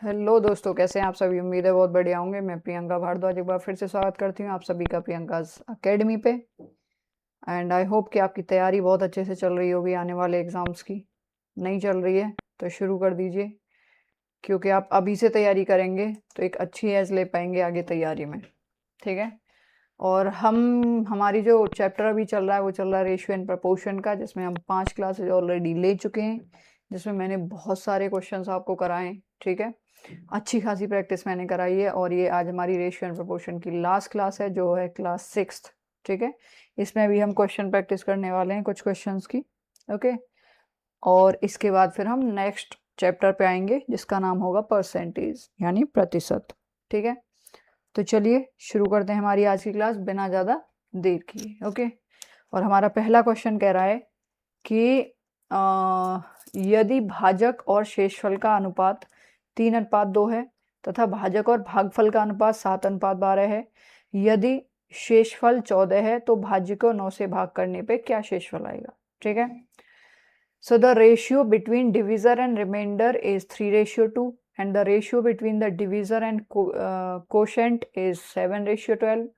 Hello दोस्तों, कैसे हैं आप सभी। उम्मीद है बहुत बढ़िया होंगे। मैं प्रियंका भारद्वाज एक बार फिर से स्वागत करती हूँ आप सभी का प्रियंकाज अकेडमी पे। एंड आई होप कि आपकी तैयारी बहुत अच्छे से चल रही होगी आने वाले एग्ज़ाम्स की। नहीं चल रही है तो शुरू कर दीजिए, क्योंकि आप अभी से तैयारी करेंगे तो एक अच्छी एज ले पाएंगे आगे तैयारी में। ठीक है। और हमारी जो चैप्टर अभी चल रहा है वो चल रहा है रेशियो एंड प्रपोर्शन का, जिसमें हम 5 क्लासेज ऑलरेडी ले चुके हैं, जिसमें मैंने बहुत सारे क्वेश्चंस आपको कराए हैं। ठीक है। अच्छी खासी प्रैक्टिस मैंने कराई है और ये आज हमारी रेशियो एंड प्रोपोर्शन की लास्ट क्लास है, जो है क्लास 6th। ठीक है। इसमें भी हम क्वेश्चन प्रैक्टिस करने वाले हैं कुछ क्वेश्चंस की। ओके। और इसके बाद फिर हम नेक्स्ट चैप्टर पे आएंगे, जिसका नाम होगा परसेंटेज यानी प्रतिशत। ठीक है। तो चलिए शुरू करते हैं हमारी आज की क्लास बिना ज़्यादा देर किए। ओके। और हमारा पहला क्वेश्चन कह रहा है कि यदि भाजक और शेषफल का अनुपात 3:2 है तथा भाजक और भागफल का अनुपात 7:12 है, यदि शेषफल 14 है तो भाज्य को 9 से भाग करने पे क्या शेषफल आएगा। ठीक है। So the ratio between divisor and remainder is 3:2, and the ratio between the divisor and quotient is 7:12.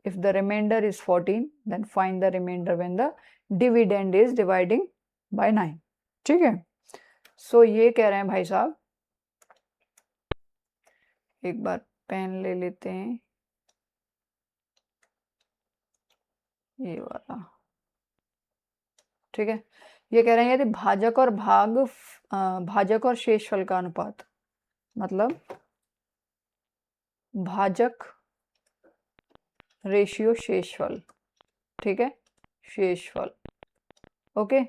If the remainder is 14, then find the remainder when the dividend is dividing by 9. ठीक है। सो ये कह रहे हैं भाई साहब, एक बार pen ले लेते हैं, ये वाला। ठीक है। ये कह रहे हैं यदि भाजक और शेषफल का अनुपात, मतलब भाजक रेशियो शेषफल। ठीक है। शेषफल। ओके।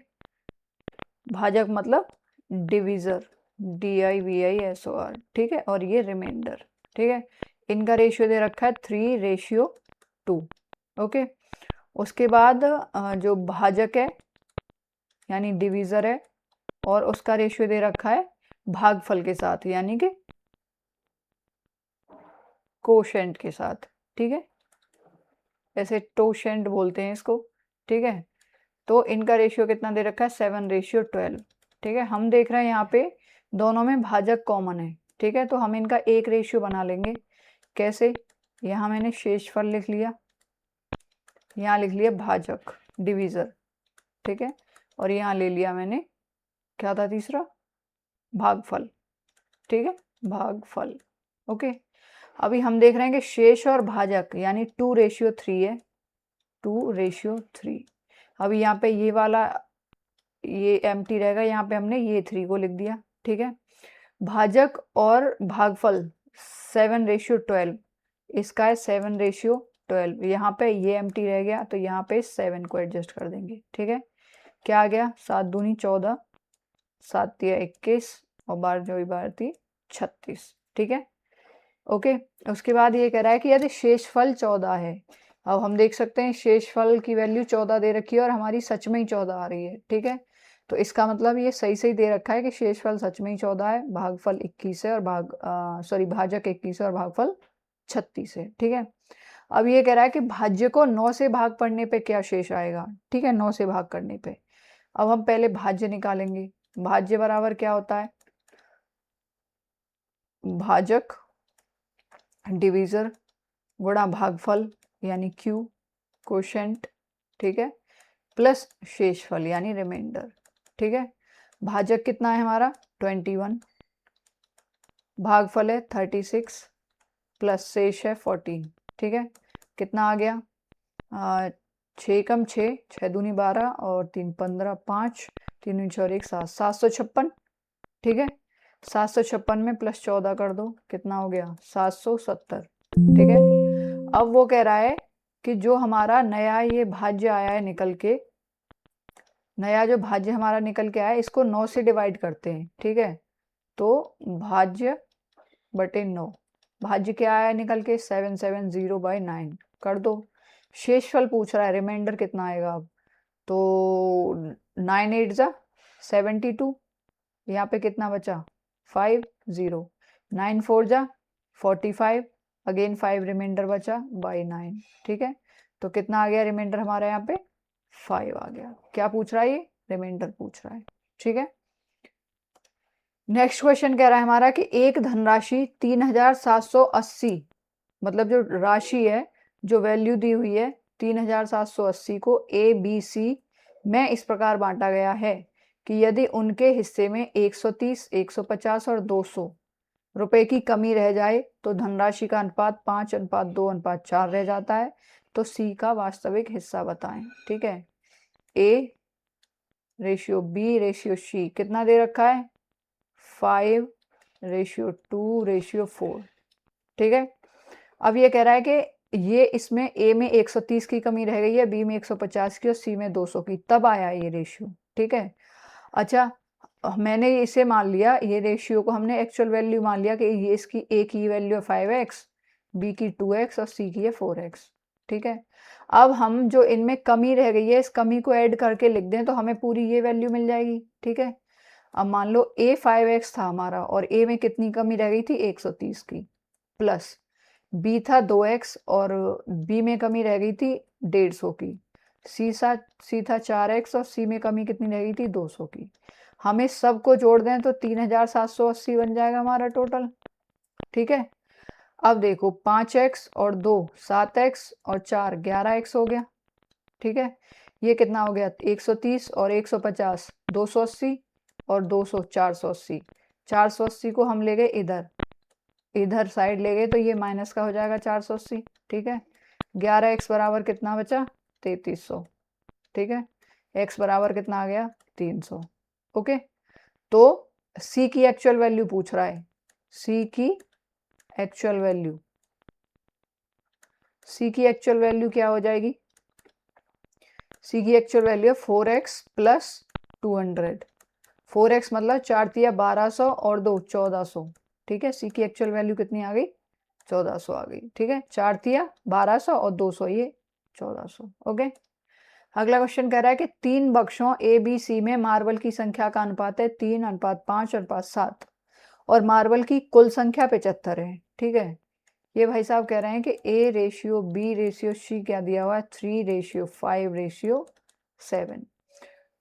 भाजक मतलब डिविजर, DIVISOR। ठीक है। और ये रिमाइंडर। ठीक है। इनका रेशियो दे रखा है 3:2। ओके। उसके बाद जो भाजक है यानी डिविजर है, और उसका रेशियो दे रखा है भागफल के साथ यानी कि कोशेंट के साथ। ठीक है। ऐसे टोशेंट बोलते हैं इसको। ठीक है। तो इनका रेशियो कितना दे रखा है 7:12। ठीक है। हम देख रहे हैं यहाँ पे दोनों में भाजक कॉमन है। ठीक है। तो हम इनका एक रेशियो बना लेंगे। कैसे? यहाँ मैंने शेषफल लिख लिया, यहाँ लिख लिया भाजक डिविजर। ठीक है। और यहाँ ले लिया मैंने, क्या था तीसरा, भागफल। ठीक है। भागफल। ओके। अभी हम देख रहे हैं कि शेष और भाजक यानी 2:3 है। 2:3। अभी यहाँ पे ये वाला, ये एम्प्टी रहेगा, यहाँ पे हमने ये 3 को लिख दिया। ठीक है। भाजक और भागफल 7:12, इसका है 7:12। यहाँ पे ये एम्प्टी रह गया तो यहाँ पे 7 को एडजस्ट कर देंगे। ठीक है। क्या आ गया, 7 दूनी 14, 7 तिया 21 और 12 चौबी 12 36। ठीक है। ओके। उसके बाद ये कह रहा है कि यदि शेषफल 14 है, अब हम देख सकते हैं शेषफल की वैल्यू 14 दे रखी है और हमारी सच में ही 14 आ रही है। ठीक है। तो इसका मतलब ये सही सही दे रखा है कि शेषफल सच में ही 14 है, भागफल 21 है और भाजक 21 है और भागफल 36 है। ठीक है। अब ये कह रहा है कि भाज्य को 9 से भाग पड़ने पे क्या शेष आएगा। ठीक है। 9 से भाग करने पे अब हम पहले भाज्य निकालेंगे। भाज्य बराबर क्या होता है, भाजक डिवीजर गुणा भागफल यानी Q कोशेंट। ठीक है। प्लस शेषफल यानी रिमाइंडर। ठीक है। भाजक कितना है हमारा 21, भागफल है 36, प्लस शेष है 14। ठीक है। कितना आ गया, 6 कम 6, 6 दूनी 12 और 3 15, 5 3 दूनी 4 1 7, 756। ठीक है। 756 में प्लस 14 कर दो, कितना हो गया 770। ठीक है। अब वो कह रहा है कि जो हमारा नया ये भाज्य आया है निकल के, नया जो भाज्य हमारा निकल के आया है, इसको 9 से डिवाइड करते हैं। ठीक है। तो भाज्य बटे 9, भाज्य क्या आया निकल के 770/9 कर दो। शेषफल पूछ रहा है, रिमाइंडर कितना आएगा अब, तो 9 8 जा 72, यहाँ पे कितना बचा 5 0, 9 4 जा 45, अगेन 5 रिमाइंडर बचा बाई 9। ठीक है। तो कितना आ गया रिमाइंडर हमारा यहाँ पे 5 आ गया। क्या पूछ रहा है ये, रिमाइंडर पूछ रहा है। ठीक है। नेक्स्ट क्वेश्चन कह रहा है हमारा कि एक धनराशि 3780, मतलब जो राशि है, जो वैल्यू दी हुई है 3780 को ए बी सी में इस प्रकार बांटा गया है कि यदि उनके हिस्से में 130, 150 और 200 रुपए की कमी रह जाए तो धनराशि का अनुपात 5:2:4 रह जाता है। तो सी का वास्तविक हिस्सा बताएं। ठीक है, A ratio B ratio C कितना दे रखा है, 5:2:4। ठीक है, अब ये कह रहा है कि ये इसमें ए में 130 की कमी रह गई है, बी में 150 की और सी में 200 की, तब आया ये रेशियो। ठीक है, अच्छा मैंने इसे मान लिया, ये रेशियो को हमने एक्चुअल वैल्यू मान लिया कि ये इसकी ए की वैल्यू है 5x, बी की 2x और सी की है 4x। ठीक है, अब हम जो इनमें कमी रह गई है इस कमी को ऐड करके लिख दें तो हमें पूरी ये वैल्यू मिल जाएगी। ठीक है, अब मान लो ए 5x था हमारा और ए में कितनी कमी रह गई थी 130 की, प्लस बी था 2x और बी में कमी रह गई थी 150 की, सी था 4x और सी में कमी कितनी रह गई थी 200 की। हमें सबको जोड़ दें तो 3780 बन जाएगा हमारा टोटल। ठीक है, अब देखो 5x और 2 7x और 4 11x हो गया। ठीक है, ये कितना हो गया 130 और 150 280 और 200 480। 480 को हम ले गए इधर साइड ले गए तो ये माइनस का हो जाएगा 480। ठीक है, 11x बराबर कितना बचा 3300। ठीक है, x बराबर कितना आ गया 300। ओके, तो c की एक्चुअल वैल्यू पूछ रहा है, c की एक्चुअल वैल्यू, c की एक्चुअल वैल्यू क्या हो जाएगी, c की एक्चुअल वैल्यू है 4x प्लस 200। 4x मतलब 4 तिया 1200 और 2 1400। ठीक है, c की एक्चुअल वैल्यू कितनी आ गई 1400 आ गई। ठीक है, 4 तिया 1200 और 200 ये 1400। ओके, अगला क्वेश्चन कह रहा है कि 3 बक्सों ए बी सी में मार्बल की संख्या का अनुपात है 3:5:7 और मार्बल की कुल संख्या 75 है। ठीक है, ये भाई साहब कह रहे हैं कि A ratio B ratio C क्या दिया हुआ है 3:5:7।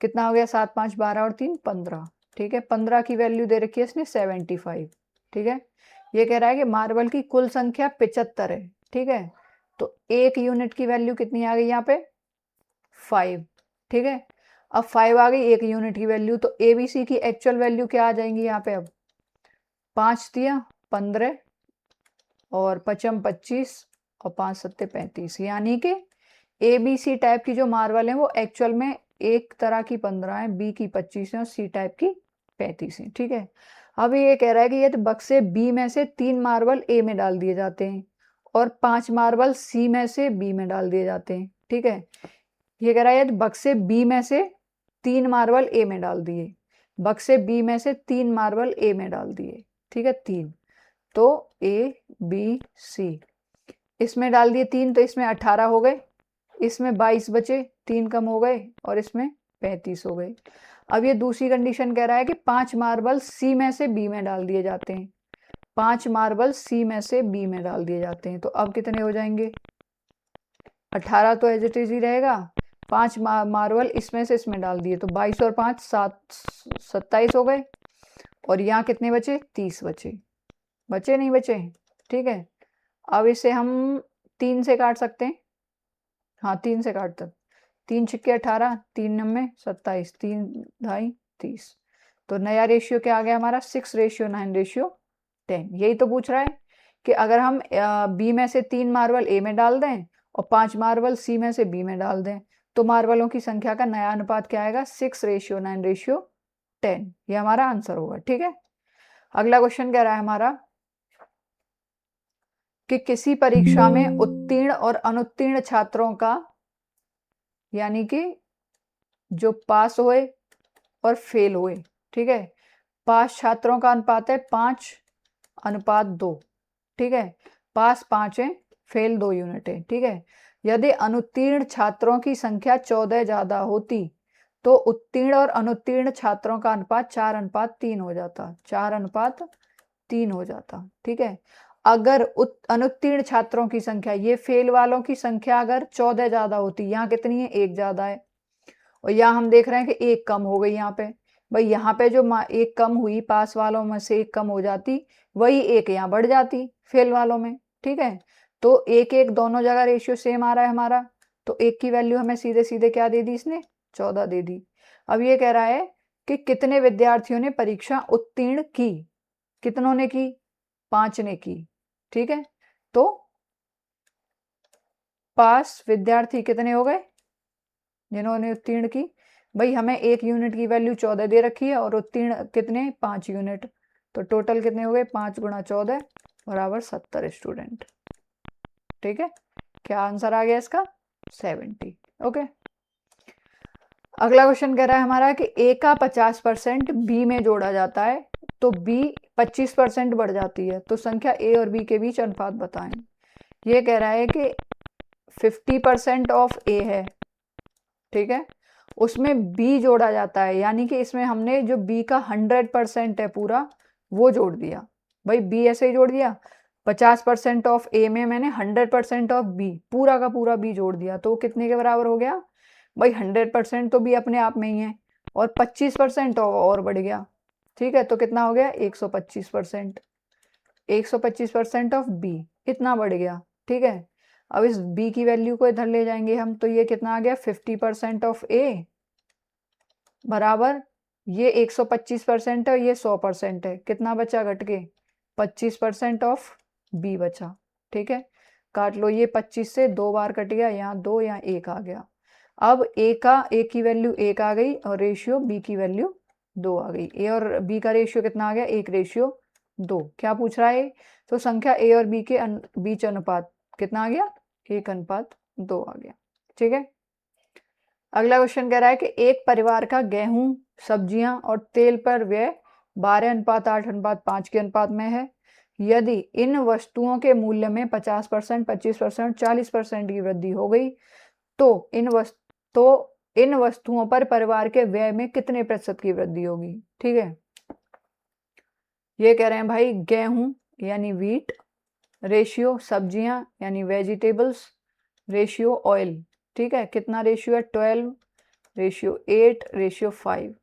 कितना हो गया 7 5 12 और 3 15। ठीक है, 15 की वैल्यू दे रखी है इसने 75। ठीक है, ये कह रहा है कि मार्बल की कुल संख्या 75 है। ठीक है, तो एक यूनिट की वैल्यू कितनी आ गई यहाँ पे 5। ठीक है, अब 5 आ गई एक यूनिट की वैल्यू, तो ए बी सी की एक्चुअल वैल्यू क्या आ जाएंगी यहाँ पे, अब 5 तिया 15 और 5 25 और 5 7 35, यानी कि ए बी सी टाइप की जो मार्बल है वो एक्चुअल में एक तरह की 15 है, बी की 25 है और सी टाइप की 35 है। ठीक है, अब ये कह रहा है कि यदि बक्से बी में से 3 मार्बल ए में डाल दिए जाते हैं और 5 मार्बल सी में से बी में डाल दिए जाते हैं। ठीक है, ये कह रहा है यदि बक्से बी में से 3 मार्बल ए में डाल दिए, बक्से बी में से 3 मार्बल ए में डाल दिए। ठीक है, 3, तो ए बी सी इसमें डाल दिए 3 तो इसमें 18 हो गए, इसमें 22 बचे, 3 कम हो गए और इसमें 35 हो गए। अब ये दूसरी कंडीशन कह रहा है कि 5 मार्बल सी में से बी में डाल दिए जाते हैं, 5 मार्बल सी में से बी में डाल दिए जाते हैं, तो अब कितने हो जाएंगे 18 तो एज इट इज ही रहेगा, 5 मार्बल इसमें से इसमें डाल दिए तो 22 और 5 27 हो गए और यहाँ कितने बचे 30 बचे नहीं बचे। ठीक है, अब इसे हम 3 से काट सकते हैं, हाँ 3 से काट तक, 3 छिक्के 18, 3 नम्मे 27, 3 ढाई 30, तो नया रेशियो क्या आ गया हमारा 6:9:10। यही तो पूछ रहा है कि अगर हम बी में से 3 मार्बल ए में डाल दें और 5 मार्बल सी में से बी में डाल दें तो मार्बलों की संख्या का नया अनुपात क्या आएगा 6:9:10। ये हमारा आंसर होगा। ठीक है, अगला क्वेश्चन कह रहा है हमारा कि किसी परीक्षा में उत्तीर्ण और अनुत्तीर्ण छात्रों का, यानी कि जो पास हुए और फेल हुए, ठीक है, पास छात्रों का अनुपात है 5:2। ठीक है, पास 5 है, फेल 2 यूनिट है। ठीक है, यदि अनुत्तीर्ण छात्रों की संख्या 14 ज्यादा होती तो उत्तीर्ण और अनुत्तीर्ण छात्रों का अनुपात 4:3 हो जाता, 4:3 हो जाता। ठीक है, अगर अनुत्तीर्ण छात्रों की संख्या, ये फेल वालों की संख्या अगर 14 ज्यादा होती, यहाँ कितनी है 1 ज्यादा है और यहाँ हम देख रहे हैं कि 1 कम हो गई यहाँ पे, भाई यहाँ पे जो एक कम हुई, पास वालों में से एक कम हो जाती, वही एक यहाँ बढ़ जाती फेल वालों में, ठीक है। तो एक एक दोनों जगह रेशियो सेम आ रहा है हमारा, तो एक की वैल्यू हमें सीधे सीधे क्या दे दी इसने, 14 दे दी। अब ये कह रहा है कि कितने विद्यार्थियों ने परीक्षा उत्तीर्ण की, कितनों ने की, 5 ने की, ठीक है। तो पास विद्यार्थी कितने हो गए जिन्होंने उत्तीर्ण की, भाई हमें एक यूनिट की वैल्यू 14 दे रखी है और उत्तीर्ण कितने, 5 यूनिट, तो टोटल कितने हो गए, 5 गुणा 14 बराबर 70 स्टूडेंट, ठीक है। क्या आंसर आ गया इसका, 70, ओके। अगला क्वेश्चन कह रहा है हमारा कि ए का 50% बी में जोड़ा जाता है तो बी 25% बढ़ जाती है, तो संख्या ए और बी के बीच अनुपात बताएं। ये कह रहा है कि 50% ऑफ ए है, ठीक है, उसमें बी जोड़ा जाता है, यानी कि इसमें हमने जो बी का 100% है पूरा वो जोड़ दिया। भाई बी ऐसे ही जोड़ दिया, 50% ऑफ ए में मैंने 100% ऑफ बी, पूरा का पूरा बी जोड़ दिया, तो कितने के बराबर हो गया, भाई 100% तो बी अपने आप में ही है और 25% और बढ़ गया, ठीक है। तो कितना हो गया, 125%, 125% ऑफ बी इतना बढ़ गया, ठीक है। अब इस b की वैल्यू को इधर ले जाएंगे हम, तो ये कितना आ गया, 50% ऑफ a बराबर ये 125% है, ये 100% है, कितना बचा घट के, 25% ऑफ b बचा, ठीक है। काट लो, ये 25 से 2 बार कट गया, यहाँ 2, यहाँ 1 आ गया। अब a की वैल्यू 1 आ गई और रेशियो b की वैल्यू 2 आ गई। a और b का रेशियो कितना आ गया, 1:2। क्या पूछ रहा है, तो संख्या a और b के बीच अनुपात कितना आ गया, 1:2 आ गया, ठीक है। अगला क्वेश्चन कह रहा है कि एक परिवार का गेहूं, सब्जियां और तेल पर व्यय 12:8:5 के अनुपात में है। यदि इन वस्तुओं के मूल्य में 50%, 25%, 40% की वृद्धि हो गई तो इन वस्तुओं पर परिवार के व्यय में कितने प्रतिशत की वृद्धि होगी, ठीक है। ये कह रहे हैं भाई गेहूं यानी व्हीट, रेशियो सब्जियां यानी वेजिटेबल्स, रेशियो ऑयल, ठीक है। कितना रेशियो है, 12, रेशियो 8, रेशियो 5,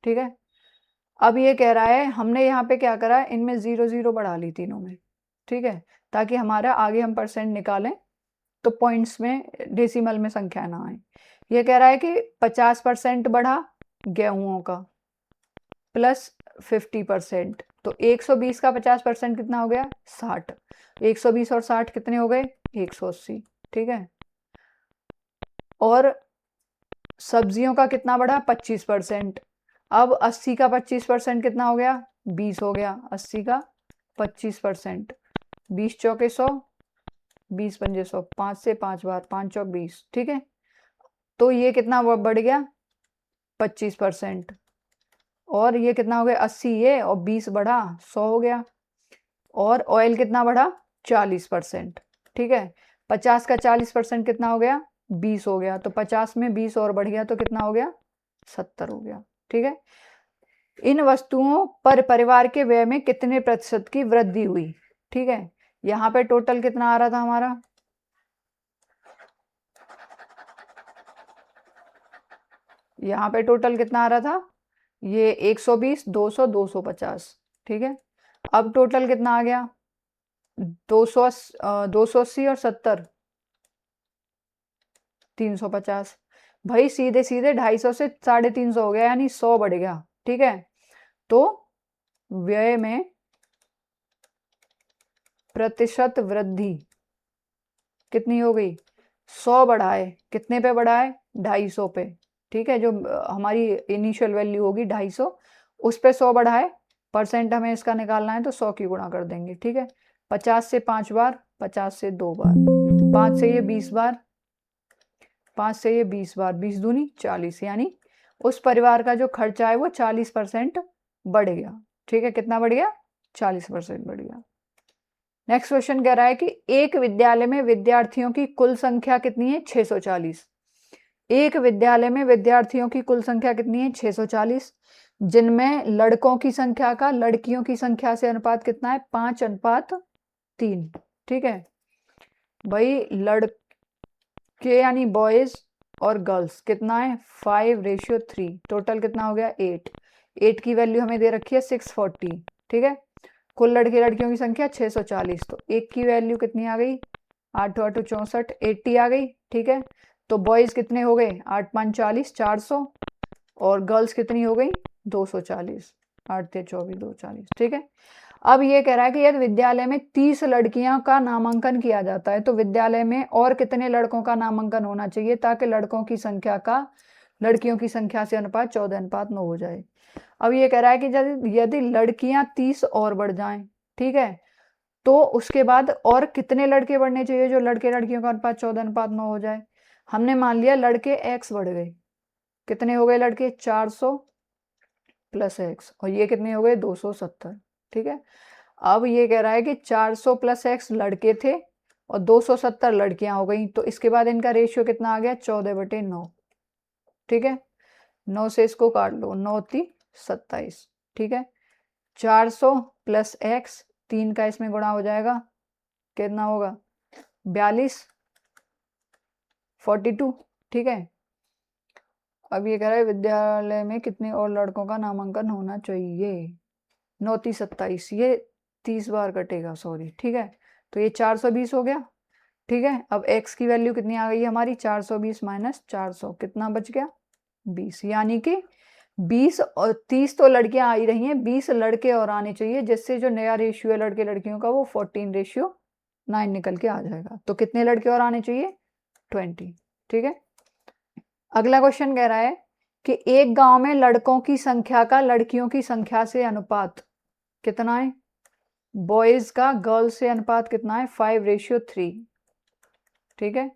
ठीक है। अब ये कह रहा है, हमने यहाँ पे क्या करा है, इनमें 0 0 बढ़ा ली तीनों में, ठीक है, ताकि हमारा आगे हम परसेंट निकालें तो पॉइंट्स में, डेसिमल में संख्या ना आए। ये कह रहा है कि 50% बढ़ा गेहूं का प्लस 50%, तो 120 का 50% कितना हो गया, 60, 120 और 60 कितने हो गए, 180, ठीक है। और सब्जियों का कितना बढ़ा, 25%, अब 80 का 25% कितना हो गया, 20 हो गया, 80 का 25%, 20 चौके 100, 20 पंजे 100, 5 से 5 बार, 5 चौक 20, ठीक है। तो ये कितना बढ़ गया, 25%, और ये कितना हो गया, 80 ये और 20 बढ़ा 100 हो गया, और ऑयल कितना बढ़ा, 40%, ठीक है। 50 का 40% कितना हो गया, 20 हो गया, तो 50 में 20 और बढ़ गया तो कितना हो गया, 70 हो गया, ठीक है। इन वस्तुओं पर परिवार के व्यय में कितने प्रतिशत की वृद्धि हुई, ठीक है। यहाँ पे टोटल कितना आ रहा था हमारा, यहाँ पे टोटल कितना आ रहा था, ये 120, 200, 250, ठीक है। अब टोटल कितना आ गया, 280 और 70, 350। भाई सीधे सीधे 250 से 350 हो गया, यानी 100 बढ़ गया, ठीक है। तो व्यय में प्रतिशत वृद्धि कितनी हो गई, 100 बढ़ाए, कितने पे बढ़ाए, 250 पे, ठीक है। जो हमारी इनिशियल वैल्यू होगी 250, उस पे 100 बढ़ाए, परसेंट हमें इसका निकालना है तो 100 की गुणा कर देंगे, ठीक है। 50 से 5 बार, 50 से 2 बार, 5 से ये 20 बार, 5 से ये 20 बार, 20 दूनी 40, यानी उस परिवार का जो खर्चा है वो 40% बढ़ गया, ठीक है। कितना बढ़ गया, 40% बढ़ गया। नेक्स्ट क्वेश्चन कह रहा है कि एक विद्यालय में विद्यार्थियों की कुल संख्या कितनी है, 640। एक विद्यालय में विद्यार्थियों की कुल संख्या कितनी है, 640, जिनमें लड़कों की संख्या का लड़कियों की संख्या से अनुपात कितना है, 5:3, ठीक है। भाई लड़के यानी बॉयज और गर्ल्स कितना है, 5:3, टोटल कितना हो गया, 8। 8 की वैल्यू हमें दे रखी है 640, ठीक है। कुल लड़के लड़कियों की संख्या 640, तो 1 की वैल्यू कितनी आ गई, 8 8 64, 80 आ गई, ठीक है। तो बॉयज कितने हो गए, 8 5 40, 400, और गर्ल्स कितनी हो गई 240, 8 3 24 2 40, ठीक है। अब ये कह रहा है कि यदि विद्यालय में 30 लड़कियों का नामांकन किया जाता है तो विद्यालय में और कितने लड़कों का नामांकन होना चाहिए ताकि लड़कों की संख्या का लड़कियों की संख्या से अनुपात 14:9 हो जाए। अब ये कह रहा है कि यदि लड़कियां 30 और बढ़ जाएं, ठीक है, तो उसके बाद और कितने लड़के बढ़ने चाहिए जो लड़के लड़कियों का अनुपात 14:9 हो जाए। हमने मान लिया लड़के x बढ़ गए, कितने हो गए लड़के 400 प्लस x, और ये कितने हो गए 270, ठीक है। अब ये कह रहा है कि 400 प्लस x लड़के थे और 270 लड़कियां हो गई, तो इसके बाद इनका रेशियो कितना आ गया 14/9, ठीक है। 9 से इसको काट लो, 9 3 27, ठीक है। 400 प्लस x 3 का इसमें गुणा हो जाएगा, कितना होगा 42 42, ठीक है। अब ये कह रहा है विद्यालय में कितने और लड़कों का नामांकन होना चाहिए, 9 3 27, ये 30 बार कटेगा, सॉरी, ठीक है। तो ये 420 हो गया, ठीक है। अब x की वैल्यू कितनी आ गई हमारी 420 माइनस 400, कितना बच गया 20, यानी कि 20 और 30 तो लड़कियां आ ही रही हैं, 20 लड़के और आने चाहिए, जिससे जो नया रेशियो है लड़के लड़कियों का वो 14:9 निकल के आ जाएगा। तो कितने लड़के और आने चाहिए 20, ठीक है। अगला क्वेश्चन कह रहा है कि एक गांव में लड़कों की संख्या का लड़कियों की संख्या से अनुपात कितना है, बॉयज का गर्ल्स से अनुपात कितना है 5:3, ठीक है।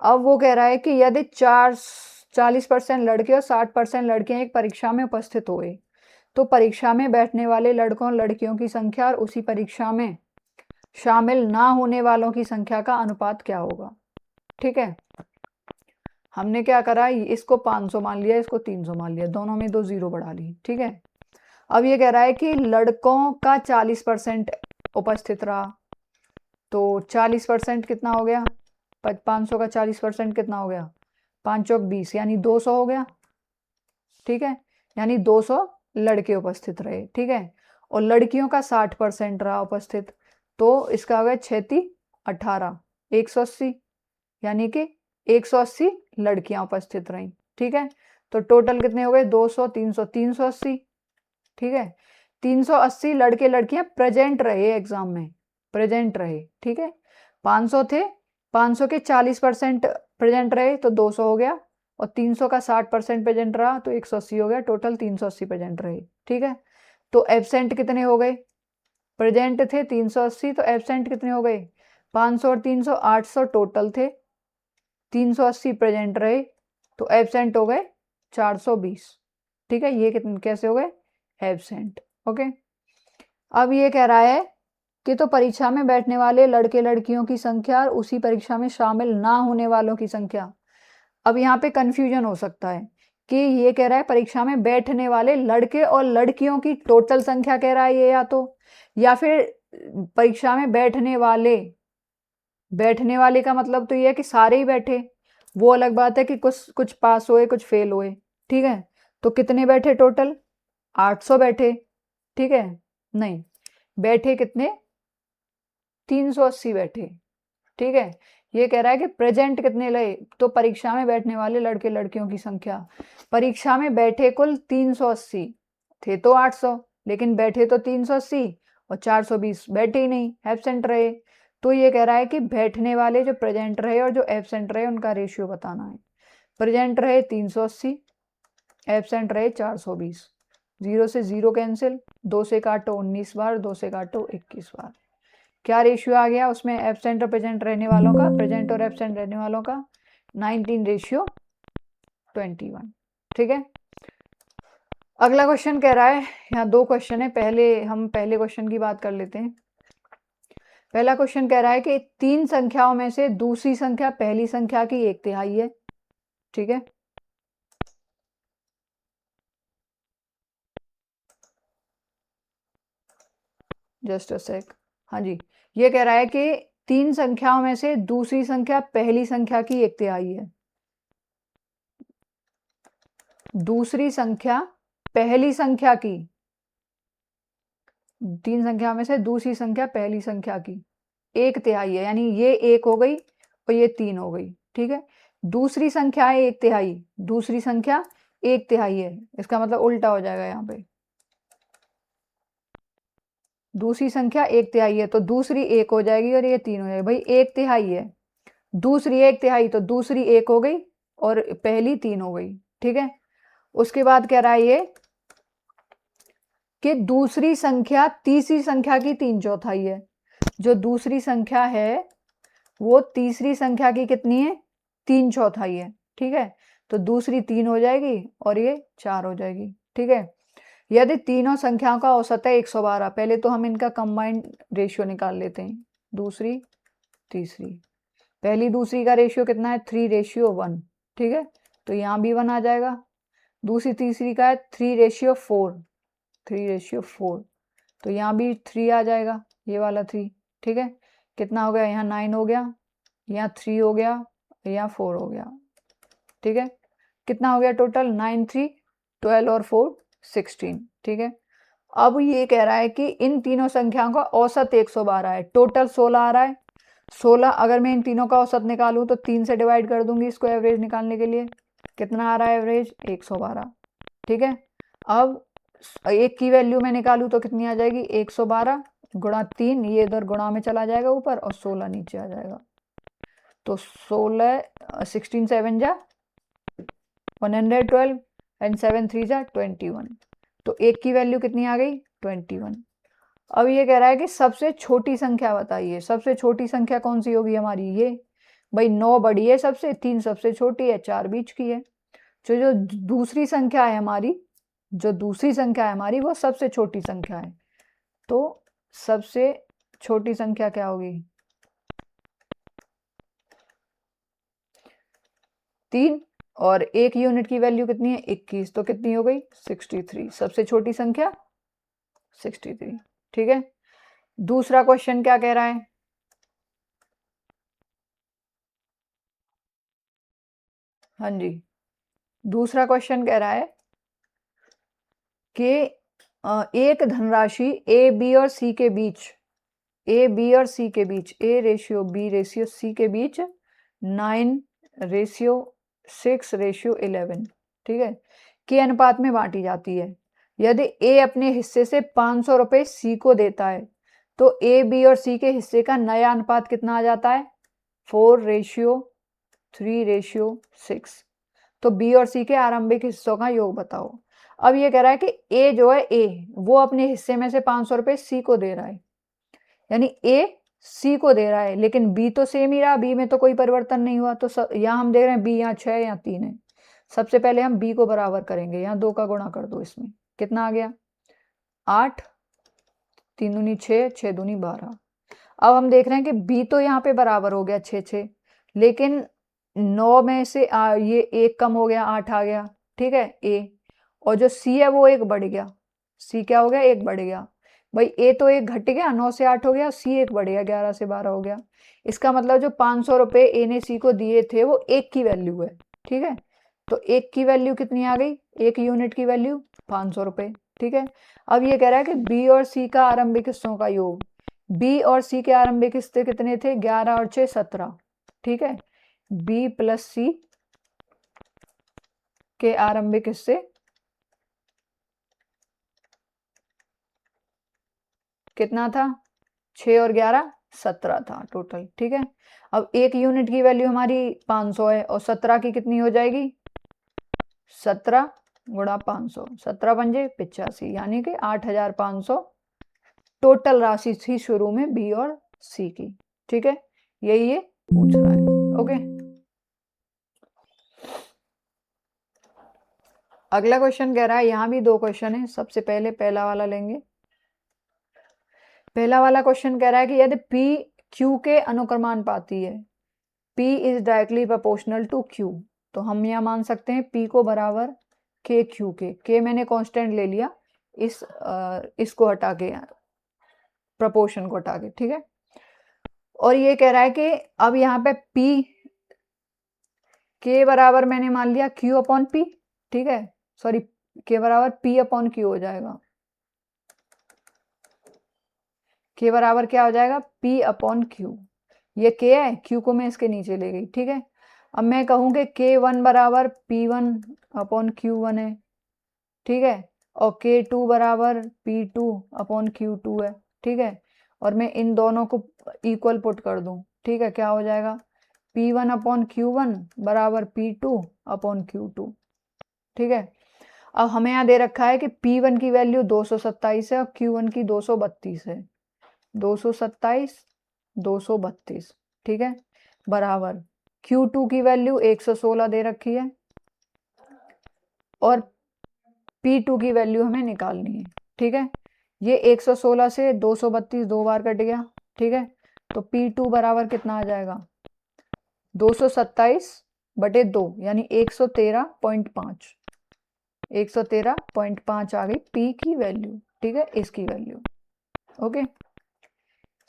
अब वो कह रहा है कि यदि 40% लड़के और 60% लड़कियां एक परीक्षा में उपस्थित हुए तो परीक्षा में बैठने वाले लड़कों लड़कियों की संख्या और उसी परीक्षा में शामिल ना होने वालों की संख्या का अनुपात क्या होगा, ठीक है। हमने क्या करा, इसको 500 मान लिया, इसको 300 मान लिया, दोनों में 2 0 बढ़ा ली, ठीक है। अब ये कह रहा है कि लड़कों का 40% उपस्थित रहा, तो 40% कितना हो गया, 500 का 40% कितना हो गया 5 चौक 20, यानी 200 हो गया, ठीक है। यानी 200 लड़के उपस्थित रहे, ठीक है। और लड़कियों का 60% रहा उपस्थित, तो इसका हो गया 6 18, 180, यानी कि 180 लड़कियां उपस्थित रहीं, ठीक है। तो टोटल कितने हो गए 200 300 380, ठीक है। 380 लड़के लड़कियां प्रेजेंट रहे एग्जाम में, प्रेजेंट रहे, ठीक है। 500 थे, 500 के 40% प्रेजेंट रहे तो 200 हो गया, और 300 का 60% प्रेजेंट रहा तो 180 हो गया, टोटल 380 प्रेजेंट रहे, ठीक है। तो एब्सेंट कितने हो गए, प्रेजेंट थे 380 तो एब्सेंट कितने हो गए 500 और 300 800 टोटल थे, 380 प्रेजेंट रहे तो एब्सेंट हो गए 420, ठीक है। ये कितने कैसे हो गए एब्सेंट, ओके। अब ये कह रहा है कि तो परीक्षा में बैठने वाले लड़के लड़कियों की संख्या और उसी परीक्षा में शामिल ना होने वालों की संख्या। अब यहाँ पे कंफ्यूजन हो सकता है कि ये कह रहा है परीक्षा में बैठने वाले लड़के और लड़कियों की टोटल संख्या कह रहा है ये, या फिर परीक्षा में बैठने वाले का मतलब तो ये है कि सारे ही बैठे, वो अलग बात है कि कुछ पास हुए कुछ फेल हुए, ठीक है। तो कितने बैठे टोटल 800 बैठे, ठीक है, नहीं बैठे कितने 380 बैठे, ठीक है। ये कह रहा है कि प्रेजेंट कितने लगे, तो परीक्षा में बैठने वाले लड़के लड़कियों की संख्या, परीक्षा में बैठे कुल 380 थे तो 800, लेकिन बैठे तो 380 और 420 बैठे ही नहीं, एब्सेंट रहे। तो ये कह रहा है कि बैठने वाले जो प्रेजेंट रहे और जो एब्सेंट रहे उनका रेशियो बताना है। प्रेजेंट रहे 380, एब्सेंट रहे 420, 0 से 0 कैंसिल, 2 से काटो 19 बार, 2 से काटो 21 बार, क्या रेशियो आ गया उसमें एब्सेंट और प्रेजेंट रहने वालों का, प्रेजेंट और एब्सेंट रहने वालों का 19:21, ठीक है। अगला क्वेश्चन कह रहा है, यहाँ 2 क्वेश्चन है, हम पहले क्वेश्चन की बात कर लेते हैं। पहला क्वेश्चन कह रहा है कि 3 संख्याओं में से दूसरी संख्या पहली संख्या की 1/3 है, ठीक है। जस्ट अ सेक, हाँ जी। ये कह रहा है कि 3 संख्याओं में से दूसरी संख्या पहली संख्या की 1/3 है, दूसरी संख्या पहली संख्या की, 3 संख्या में से दूसरी संख्या पहली संख्या की 1/3 है, यानी ये 1 हो गई और ये 3 हो गई, ठीक है। दूसरी संख्या है 1/3, दूसरी संख्या 1/3 है, इसका मतलब उल्टा हो जाएगा यहाँ पे। दूसरी संख्या 1/3 है तो दूसरी 1 हो जाएगी और ये 3 हो जाएगी। भाई 1/3 है, दूसरी 1/3 तो दूसरी 1 हो गई और पहली 3 हो गई, ठीक है। उसके बाद कह रहा है ये कि दूसरी संख्या तीसरी संख्या की 3/4 है। जो दूसरी संख्या है वो तीसरी संख्या की कितनी है? 3/4 है, ठीक है। तो दूसरी 3 हो जाएगी और ये 4 हो जाएगी, ठीक है। यदि तीनों संख्याओं का औसत है 112, पहले तो हम इनका कंबाइंड रेशियो निकाल लेते हैं। दूसरी तीसरी, पहली दूसरी का रेशियो कितना है? 3:1, ठीक है। तो यहाँ भी 1 आ जाएगा। दूसरी तीसरी का है 3:4, 3:4, तो यहाँ भी 3 आ जाएगा, ये वाला 3, ठीक है। कितना हो गया? यहाँ 9 हो गया, यहाँ 3 हो गया, यहाँ 4 हो गया, ठीक है। कितना हो गया टोटल? 9, 3, 12 और 4, 16, ठीक है। अब ये कह रहा है कि इन तीनों संख्याओं का औसत 112 है, टोटल 16 आ रहा है। 16 अगर मैं इन तीनों का औसत निकालूं तो 3 से डिवाइड कर दूंगी इसको एवरेज निकालने के लिए। कितना आ रहा है एवरेज? 112, ठीक है। अब एक की वैल्यू मैं निकालूं तो कितनी आ जाएगी? 112 गुणा 3, ये इधर गुणा में चला जाएगा ऊपर और 16 नीचे आ जाएगा। तो 16 16 7 जा 112 एंड 7 3 जा 21, तो एक की वैल्यू कितनी आ गई? 21। अब ये कह रहा है कि सबसे छोटी संख्या बताइए। सबसे छोटी संख्या कौन सी होगी हमारी? ये भाई 9 बड़ी है सबसे, 3 सबसे छोटी है, 4 बीच की है। जो जो दूसरी संख्या है हमारी, जो दूसरी संख्या है हमारी वो सबसे छोटी संख्या है। तो सबसे छोटी संख्या क्या होगी? 3, और एक यूनिट की वैल्यू कितनी है? 21, तो कितनी हो गई? 63। सबसे छोटी संख्या 63, ठीक है। दूसरा क्वेश्चन क्या कह रहा है? हाँ जी, दूसरा क्वेश्चन कह रहा है कि एक धनराशि ए बी और सी के बीच, ए बी और सी के बीच, A ratio B ratio C के बीच 9:6:11, ठीक है, के अनुपात में बांटी जाती है। यदि ए अपने हिस्से से 500 रुपए सी को देता है तो ए बी और सी के हिस्से का नया अनुपात कितना आ जाता है? 4:3:6। तो बी और सी के आरंभिक हिस्सों का योग बताओ। अब ये कह रहा है कि ए जो है, ए वो अपने हिस्से में से 500 रुपए सी को दे रहा है, यानी ए सी को दे रहा है, लेकिन बी तो सेम ही रहा, बी में तो कोई परिवर्तन नहीं हुआ। तो यहाँ हम देख रहे हैं बी यहाँ 6 यहाँ 3 है। सबसे पहले हम बी को बराबर करेंगे, यहाँ 2 का गुणा कर दो, इसमें कितना आ गया? 8, 3 दूनी 6, 6 दूनी 12। अब हम देख रहे हैं कि बी तो यहाँ पे बराबर हो गया 6, लेकिन 9 में से ये 1 कम हो गया, 8 आ गया, ठीक है ए, और जो सी है वो 1 बढ़ गया। सी क्या हो गया? 1 बढ़ गया। भाई ए तो 1 घट गया, 9 से 8 हो गया, सी 1 बढ़ गया, 11 से 12 हो गया। इसका मतलब जो 500 रुपए ए ने सी को दिए थे वो 1 की वैल्यू है, ठीक है। तो 1 की वैल्यू कितनी आ गई? 1 यूनिट की वैल्यू 500 रुपए, ठीक है। अब ये कह रहा है कि बी और सी का आरंभिक हिस्सों का योग। बी और सी के आरंभिक हिस्से कितने थे? 11 और 6 17, ठीक है। बी प्लस सी के आरंभिक हिस्से कितना था? 6 और 11 17 था टोटल, ठीक है। अब 1 यूनिट की वैल्यू हमारी 500 है और 17 की कितनी हो जाएगी? 17 गुणा 500, 17 पंजे 85, यानी कि 8500 टोटल राशि थी शुरू में बी और सी की, ठीक है। यही ये पूछ रहा है, ओके। अगला क्वेश्चन कह रहा है, यहां भी 2 क्वेश्चन है। सबसे पहले पहला वाला लेंगे। पहला वाला क्वेश्चन कह रहा है कि यदि P Q के अनुक्रमानुपाती है, P is directly proportional to Q, तो हम यह मान सकते हैं P को बराबर K Q के। K मैंने कांस्टेंट ले लिया, इसको हटा के, प्रोपोर्शन को हटा के, ठीक है। और ये कह रहा है कि अब यहाँ पे P K बराबर मैंने मान लिया Q अपॉन P, ठीक है, सॉरी के बराबर P अपॉन Q हो जाएगा। के बराबर क्या हो जाएगा? P upon Q। ये K है, Q को मैं इसके नीचे ले गई, ठीक है। अब मैं कहूँ कि K1 बराबर P1 अपॉन Q1 है, ठीक है, और K2 बराबर P2 अपॉन Q2 है, ठीक है, और मैं इन दोनों को इक्वल पुट कर दूं, ठीक है, क्या हो जाएगा? P1 अपॉन Q1 बराबर P2 अपॉन Q2, ठीक है। अब हमें यहाँ दे रखा है कि P1 की वैल्यू 227 है और Q1 की 232 है, 227 232, ठीक है, बराबर Q2 की वैल्यू 116 दे रखी है और P2 की वैल्यू हमें निकालनी है, ठीक है। ये 116 से 232 दो बार कट गया, ठीक है, तो P2 बराबर कितना आ जाएगा? 227 बटे 2 यानी 113.5, 113.5 आ गई P की वैल्यू, ठीक है, इसकी वैल्यू। ओके,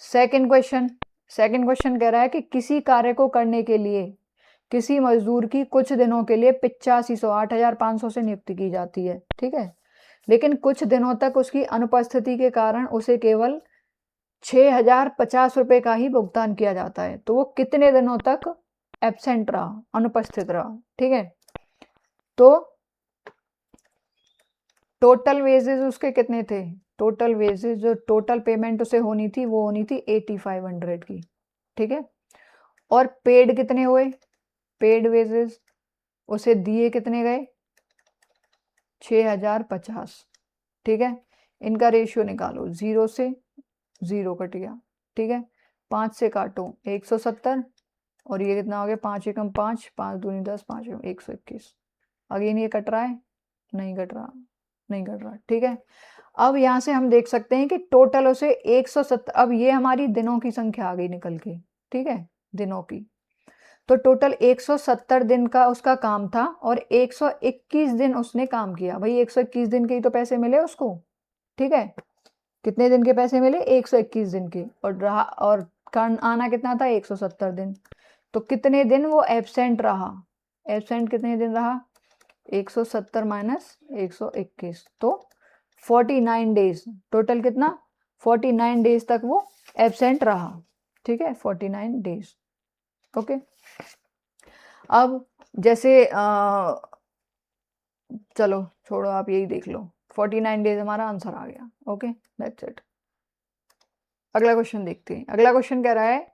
सेकंड क्वेश्चन कह रहा है कि किसी कार्य को करने के लिए किसी मजदूर की कुछ दिनों के लिए 8500 8500 से नियुक्ति की जाती है, ठीक है, लेकिन कुछ दिनों तक उसकी अनुपस्थिति के कारण उसे केवल 6050 रुपए का ही भुगतान किया जाता है। तो वो कितने दिनों तक एब्सेंट रहा, अनुपस्थित रहा, ठीक है। तो टोटल वेजेस उसके कितने थे? टोटल वेजेस जो टोटल पेमेंट उसे होनी थी वो होनी थी 8500 की, ठीक है। और पेड कितने हुए? पेड वेजेस उसे दिए कितने गए? 6050, ठीक है। इनका रेशियो निकालो, 0 से 0 कट गया, ठीक है, 5 से काटो 170 और ये कितना हो गया? 5 एकम 5, 5 दूनी 10, 5 एकम 121। अगेन ये कट रहा है? नहीं कट रहा, नहीं कट रहा, ठीक है। अब यहाँ से हम देख सकते हैं कि टोटल उसे 170, अब ये हमारी दिनों की संख्या आ गई निकल के, ठीक है, दिनों की। तो टोटल 170 दिन का उसका काम था और 121 दिन उसने काम किया। भाई 121 दिन के ही तो पैसे मिले उसको, ठीक है। कितने दिन के पैसे मिले? 121 दिन के, और रहा और आना कितना था? 170 दिन। तो कितने दिन वो एब्सेंट रहा? एब्सेंट कितने दिन रहा? 170 माइनस 121, तो 49 डेज। टोटल कितना? 49 डेज तक वो एब्सेंट रहा, ठीक है, 49 डेज। ओके, अब जैसे चलो छोड़ो, आप यही देख लो, 49 डेज हमारा आंसर आ गया। Okay, that's it. अगला क्वेश्चन देखते हैं। अगला क्वेश्चन कह रहा है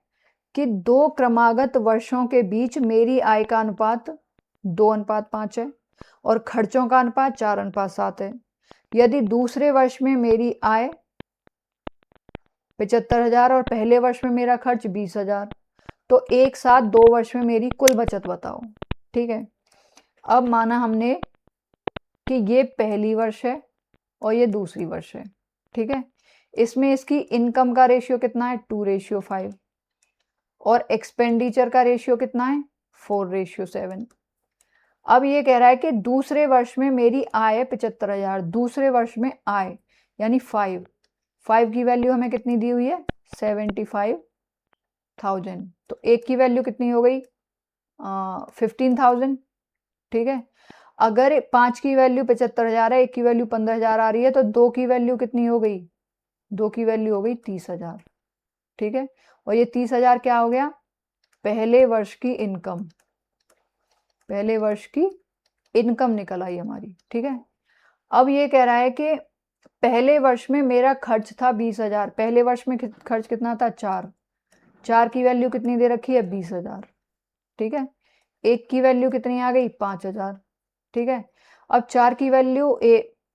कि 2 क्रमागत वर्षों के बीच मेरी आय का अनुपात 2:5 है और खर्चों का अनुपात 4:7 है। यदि दूसरे वर्ष में मेरी आय 75,000 और पहले वर्ष में मेरा खर्च 20,000, तो एक साथ 2 वर्ष में मेरी कुल बचत बताओ, ठीक है। अब माना हमने कि ये पहली वर्ष है और ये दूसरी वर्ष है, ठीक है। इसमें इसकी इनकम का रेशियो कितना है? 2:5, और एक्सपेंडिचर का रेशियो कितना है? 4:7। अब ये कह रहा है कि दूसरे वर्ष में मेरी आय है 75,000, दूसरे वर्ष में आय यानी 5 की वैल्यू हमें कितनी दी हुई है? 75,000। तो एक की वैल्यू कितनी हो गई? 15,000, ठीक है। अगर 5 की वैल्यू 75,000 है, एक की वैल्यू 15,000 आ रही है, तो 2 की वैल्यू कितनी हो गई? 2 की वैल्यू हो गई 30,000, ठीक है। और ये 30,000 क्या हो गया? पहले वर्ष की इनकम, पहले वर्ष की इनकम निकल आई हमारी, ठीक है। अब ये कह रहा है कि पहले वर्ष में मेरा खर्च था 20,000, पहले वर्ष में खर्च कितना था? 4 की वैल्यू कितनी दे रखी है? 20,000, ठीक है। एक की वैल्यू कितनी आ गई? 5,000, ठीक है। अब 4 की वैल्यू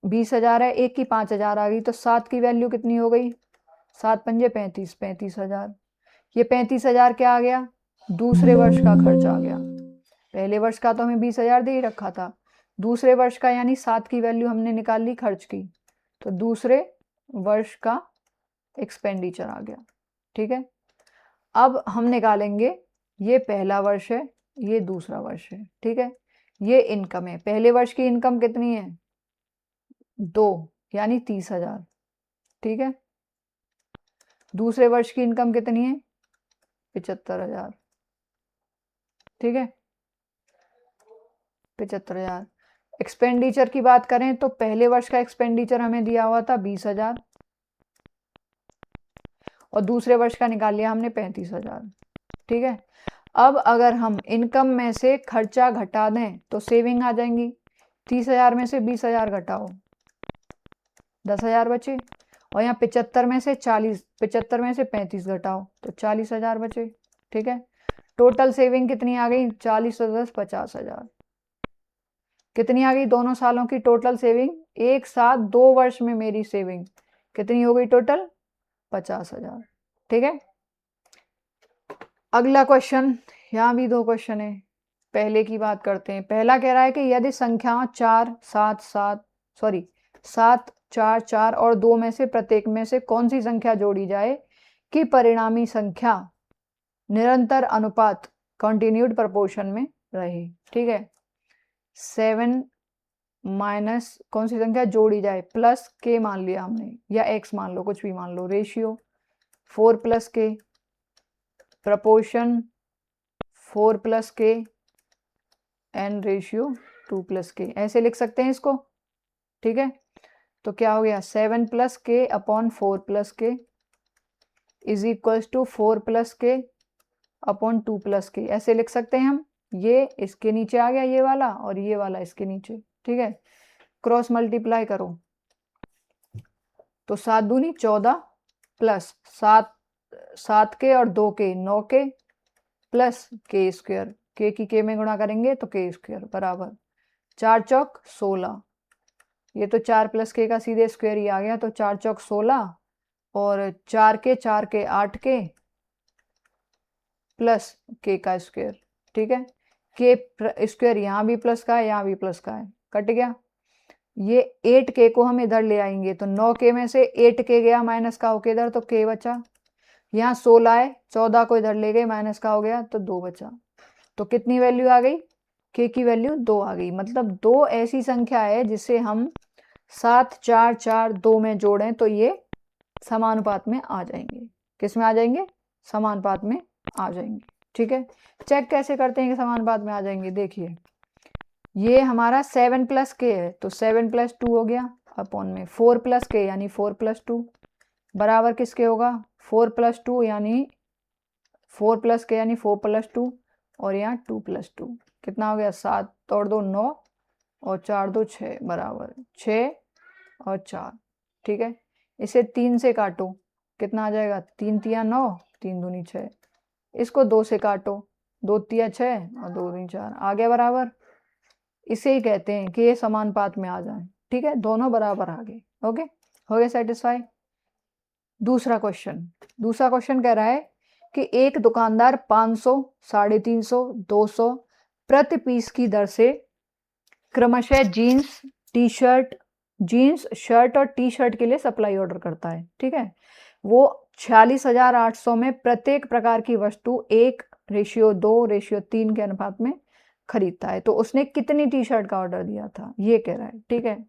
20,000 है, एक की 5,000 आ गई, तो 7 की वैल्यू कितनी हो गई? 7 पंजे 35, 35,000। ये 35,000 क्या आ गया? दूसरे वर्ष का खर्च आ गया। पहले वर्ष का तो हमें 20,000 दे ही रखा था, दूसरे वर्ष का यानी 7 की वैल्यू हमने निकाल ली खर्च की, तो दूसरे वर्ष का एक्सपेंडिचर आ गया, ठीक है। अब हम निकालेंगे, ये पहला वर्ष है, ये दूसरा वर्ष है, ठीक है। ये इनकम है, पहले वर्ष की इनकम कितनी है? 2 यानी 30,000, ठीक है। दूसरे वर्ष की इनकम कितनी है? 75,000, ठीक है, 75,000। एक्सपेंडिचर की बात करें तो पहले वर्ष का एक्सपेंडिचर हमें दिया हुआ था 20,000 और दूसरे वर्ष का निकाल लिया हमने 35,000। ठीक है, अब अगर हम इनकम में से खर्चा घटा दें तो सेविंग आ जाएंगी। 30,000 में से 20,000 घटाओ, 10,000 बचे। और यहाँ 75 में से 35 घटाओ तो 40,000 बचे। ठीक है, टोटल सेविंग कितनी आ गई? 40 और 10 50,000। कितनी आ गई दोनों सालों की टोटल सेविंग? एक साथ 2 वर्ष में मेरी सेविंग कितनी हो गई टोटल? 50,000। ठीक है, अगला क्वेश्चन, यहाँ भी 2 क्वेश्चन है। पहले की बात करते हैं। पहला कह रहा है कि यदि संख्या 4 7 4 4 और 2 में से प्रत्येक में से कौन सी संख्या जोड़ी जाए कि परिणामी संख्या निरंतर अनुपात कंटिन्यूड प्रपोर्शन में रहे। ठीक है, 7 माइनस कौन सी संख्या जोड़ी जाए? प्लस के मान लिया हमने, या एक्स मान लो, कुछ भी मान लो। रेशियो 4 प्लस के, प्रपोर्शन 4 प्लस के, एंड रेशियो 2 प्लस के, ऐसे लिख सकते हैं इसको। ठीक है, तो क्या हो गया? 7 प्लस के अपॉन 4 प्लस के इज इक्वल्स टू 4 प्लस के अपॉन 2 प्लस के, ऐसे लिख सकते हैं हम। ये इसके नीचे आ गया ये वाला, और ये वाला इसके नीचे। ठीक है, क्रॉस मल्टीप्लाई करो तो 7 दूनी 14 प्लस 7 के और 2 के 9 के प्लस के स्क्वायर, के की के में गुणा करेंगे तो के स्क्वायर बराबर 4 चौक 16। ये तो 4 प्लस के का सीधे स्क्वायर ही आ गया, तो 4 चौक 16 और 4 के 8 के प्लस के का स्क्वायर। ठीक है, के स्क्वायर यहाँ भी प्लस का है, यहाँ भी प्लस का है, कट गया। ये 8 के को हम इधर ले आएंगे तो 9 के में से 8 के गया माइनस का होके इधर, तो के बचा। यहाँ 16 है, 14 को इधर ले गए माइनस का हो गया तो 2 बचा। तो कितनी वैल्यू आ गई? के की वैल्यू 2 आ गई। मतलब 2 ऐसी संख्या है जिसे हम 7 4 4 2 में जोड़ें तो ये समानुपात में आ जाएंगे। किस में आ जाएंगे? समानुपात में आ जाएंगे। ठीक है, चेक कैसे करते हैं कि समानुपात में आ जाएंगे? देखिए, ये हमारा 7 प्लस के है तो 7 प्लस 2 हो गया अपॉन में 4 प्लस के यानी 4 प्लस 2 बराबर किसके होगा? 4 प्लस 2 यानी 4 प्लस के यानी 4 प्लस 2 और यहाँ 2 प्लस 2 कितना हो गया? 7 और 2 9 और 4 2 6 बराबर 6 और 4। ठीक है, इसे 3 से काटो, कितना आ जाएगा? 3 तिया 9, 3 दूनी 6। इसको 2 से काटो, 2 तिया 6 और 2 दूनी 4, आ गया बराबर। इसे ही कहते हैं कि ये समानुपात में आ जाए। ठीक है, दोनों बराबर आ गए। ओके, हो गया सेटिस्फाई। दूसरा क्वेश्चन कह रहा है कि एक दुकानदार 500, 350, 200 प्रति पीस की दर से क्रमशः जीन्स शर्ट और टी शर्ट के लिए सप्लाई ऑर्डर करता है। ठीक है, वो 46,800 में प्रत्येक प्रकार की वस्तु 1:2:3 के अनुपात में खरीदता है। तो उसने कितनी टी शर्ट का ऑर्डर दिया था, ये कह रहा है। ठीक है,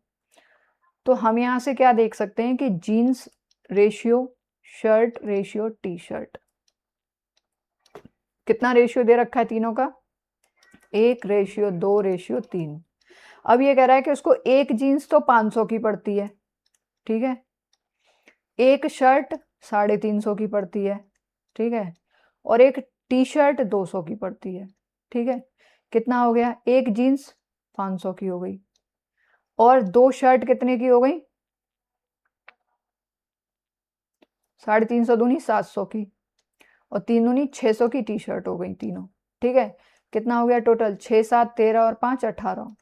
तो हम यहां से क्या देख सकते हैं कि jeans ratio shirt ratio T shirt, कितना रेशियो दे रखा है तीनों का? 1:2:3। अब ये कह रहा है कि उसको एक जीन्स तो 500 की पड़ती है। ठीक है, एक शर्ट 350 की पड़ती है। ठीक है, और एक टी शर्ट 200 की पड़ती है। ठीक है, कितना हो गया? एक जीन्स 500 की हो गई और 2 शर्ट कितने की हो गई? 350 दूनी 700 की और 3 दूनी 600 की टी शर्ट हो गई तीनों। ठीक है, कितना हो गया टोटल? 6 7 13 और 5 18,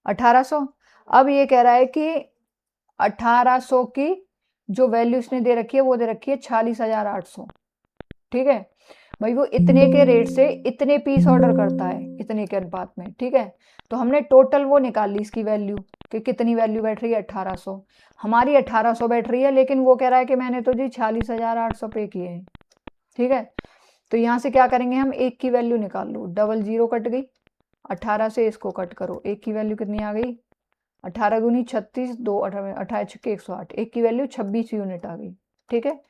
1800। अब ये कह रहा है कि 1800 की जो वैल्यू इसने दे रखी है वो दे रखी है 46,800। ठीक है भाई, वो इतने के रेट से इतने पीस ऑर्डर करता है इतने के अनुपात में। ठीक है, तो हमने टोटल वो निकाल ली इसकी वैल्यू कि कितनी वैल्यू बैठ रही है? 1800। हमारी 1800 बैठ रही है, लेकिन वो कह रहा है कि मैंने तो जी 46,800 पे किए हैं। ठीक है, तो यहाँ से क्या करेंगे हम? एक की वैल्यू निकाल लो, डबल जीरो कट गई, 18 से इसको कट करो, एक की वैल्यू कितनी आ गई? 18 दूनी 36, 2 18 छक्के 108, एक की वैल्यू 26 यूनिट आ गई। ठीक है,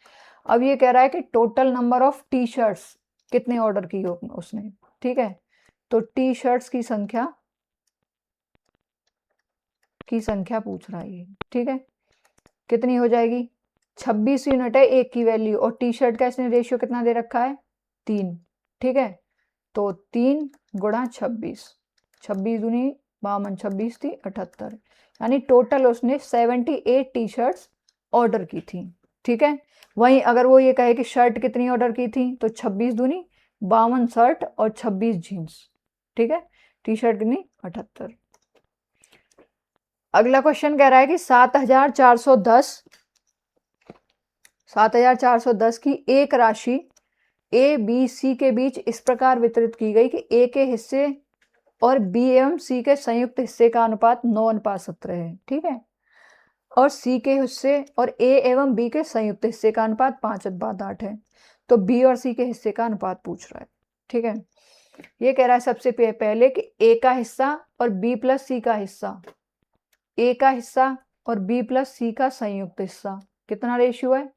अब ये कह रहा है कि total number of T shirts कितने ऑर्डर की हो उसने। ठीक है, तो टी शर्ट्स की संख्या की संख्या पूछ रहा है ये, ठीक है। कितनी हो जाएगी, 26 यूनिट है एक की वैल्यू, और टी शर्ट का इसने रेशियो कितना दे रखा है, 3, ठीक है। तो 3 गुणा 26, 26 दूनी 52, 26 थी 78, यानी टोटल उसने 78 टी शर्ट्स ऑर्डर की थी, ठीक है। वहीं अगर वो ये कहे कि शर्ट कितनी ऑर्डर की थी, तो 26 दूनी 52 शर्ट और 26 जीन्स, ठीक है। टी शर्ट कितनी, 78। अगला क्वेश्चन कह रहा है कि 7410 की एक राशि ए बी सी के बीच इस प्रकार वितरित की गई कि ए के हिस्से और बी एवं सी के संयुक्त हिस्से का अनुपात 9:17 है, ठीक है। और सी के हिस्से और ए एवं बी के संयुक्त हिस्से का अनुपात 5:8 है। तो बी और सी के हिस्से का अनुपात पूछ रहा है, ठीक है। ये कह रहा है सबसे पहले कि ए का हिस्सा और बी प्लस सी का हिस्सा, ए का हिस्सा और बी प्लस सी का संयुक्त हिस्सा कितना रेशियो है,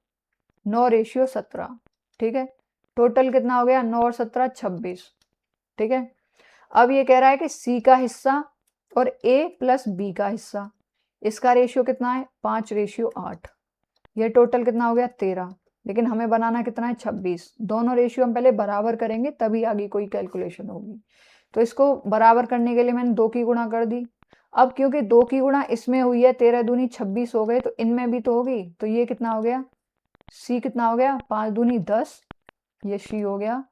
9:17, ठीक है। टोटल कितना हो गया, 9 और 17 26, ठीक है। अब ये कह रहा है कि सी का हिस्सा और ए प्लस बी का हिस्सा, इसका रेशियो कितना है, 5:8। ये टोटल कितना हो गया, 13, लेकिन हमें बनाना कितना है, 26। दोनों रेशियो हम पहले बराबर करेंगे तभी आगे कोई कैलकुलेशन होगी। तो इसको बराबर करने के लिए मैंने 2 की गुणा कर दी। अब क्योंकि 2 की गुणा इसमें हुई है, 13 दूनी 26 हो गए, तो इनमें भी तो होगी, तो ये कितना हो गया, सी कितना हो गया, 5 दूनी 10, ये सी हो गया,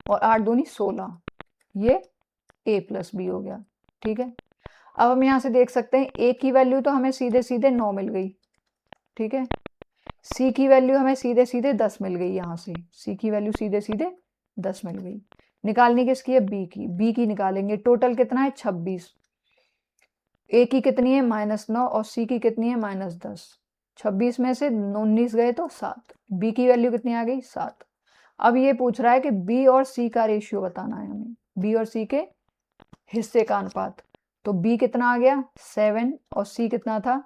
और 8 दूनी 16, ये ए प्लस बी हो गया, ठीक है। अब हम यहाँ से देख सकते हैं ए की वैल्यू तो हमें सीधे सीधे 9 मिल गई, ठीक है। सी की वैल्यू हमें सीधे सीधे 10 मिल गई, यहाँ से सी की वैल्यू सीधे सीधे 10 मिल गई। निकालनी किसकी है, बी की निकालेंगे। टोटल कितना है, 26। ए की कितनी है, -9, और सी की कितनी है, -10। 26 में से 19 गए तो 7। बी की वैल्यू कितनी आ गई, 7। अब ये पूछ रहा है कि बी और सी का रेशियो बताना है हमें, बी और सी के हिस्से का अनुपात। तो बी कितना आ गया, 7, और सी कितना था,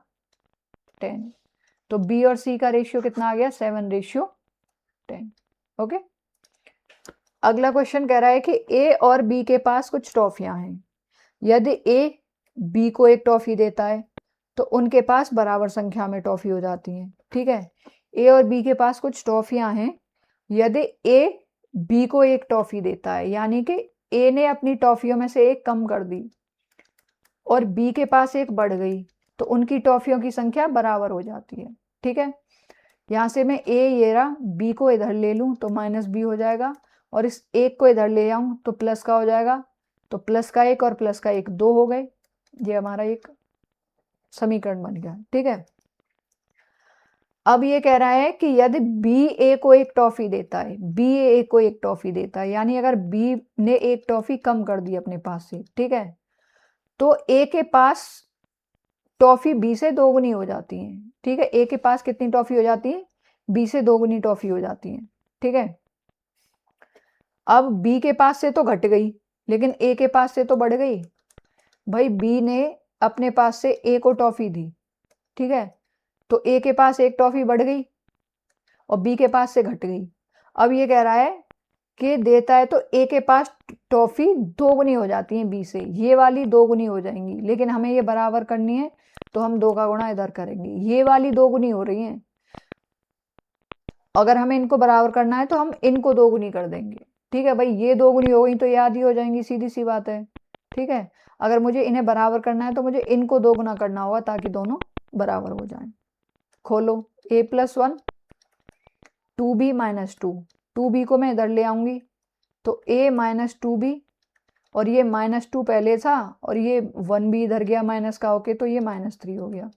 10। तो बी और सी का रेशियो कितना आ गया, 7:10, ओके। अगला क्वेश्चन कह रहा है कि ए और बी के पास कुछ टॉफियां हैं। यदि ए बी को एक टॉफी देता है तो उनके पास बराबर संख्या में टॉफी हो जाती है, ठीक है। ए और बी के पास कुछ टॉफियां हैं। यदि ए बी को एक टॉफी देता है, यानी कि ए ने अपनी टॉफियों में से एक कम कर दी और बी के पास एक बढ़ गई, तो उनकी टॉफियों की संख्या बराबर हो जाती है, ठीक है। यहाँ से मैं ए ये रहा, बी को इधर ले लूँ तो -b हो जाएगा, और इस एक को इधर ले आऊँ तो प्लस का हो जाएगा। तो प्लस का 1 और प्लस का 1 2 हो गए। ये हमारा एक समीकरण बन गया, ठीक है। अब ये कह रहा है कि यदि बी ए को एक टॉफी देता है, बी ए को एक टॉफी देता है, यानी अगर बी ने एक टॉफी कम कर दी अपने पास से, ठीक है, तो ए के पास टॉफी बी से दोगुनी हो जाती है, ठीक है। ए के पास कितनी टॉफी हो जाती है, बी से दोगुनी टॉफी हो जाती है, ठीक है। अब बी के पास से तो घट गई, लेकिन ए के पास से तो बढ़ गई। भाई बी ने अपने पास से ए को टॉफी दी, ठीक है, तो ए के पास एक टॉफी बढ़ गई और बी के पास से घट गई। अब ये कह रहा है कि देता है तो ए के पास टॉफी दोगुनी हो जाती है बी से, ये वाली दोगुनी हो जाएंगी, लेकिन हमें ये बराबर करनी है तो हम 2 का गुणा इधर करेंगे। ये वाली दोगुनी हो रही है, अगर हमें इनको बराबर करना है तो हम इनको दोगुनी कर देंगे, ठीक है। भाई ये दोगुनी हो गई तो ये आधी हो जाएंगी, सीधी सी बात है, ठीक है। अगर मुझे इन्हें बराबर करना है तो मुझे इनको दोगुना करना होगा ताकि दोनों बराबर हो जाएं। खोलो, a+1 2b - 2, 2b को मैं इधर ले आऊंगी तो a - 2b, और ये -2 पहले था और ये 1 भी इधर गया माइनस का होके, तो ये -3 हो गया।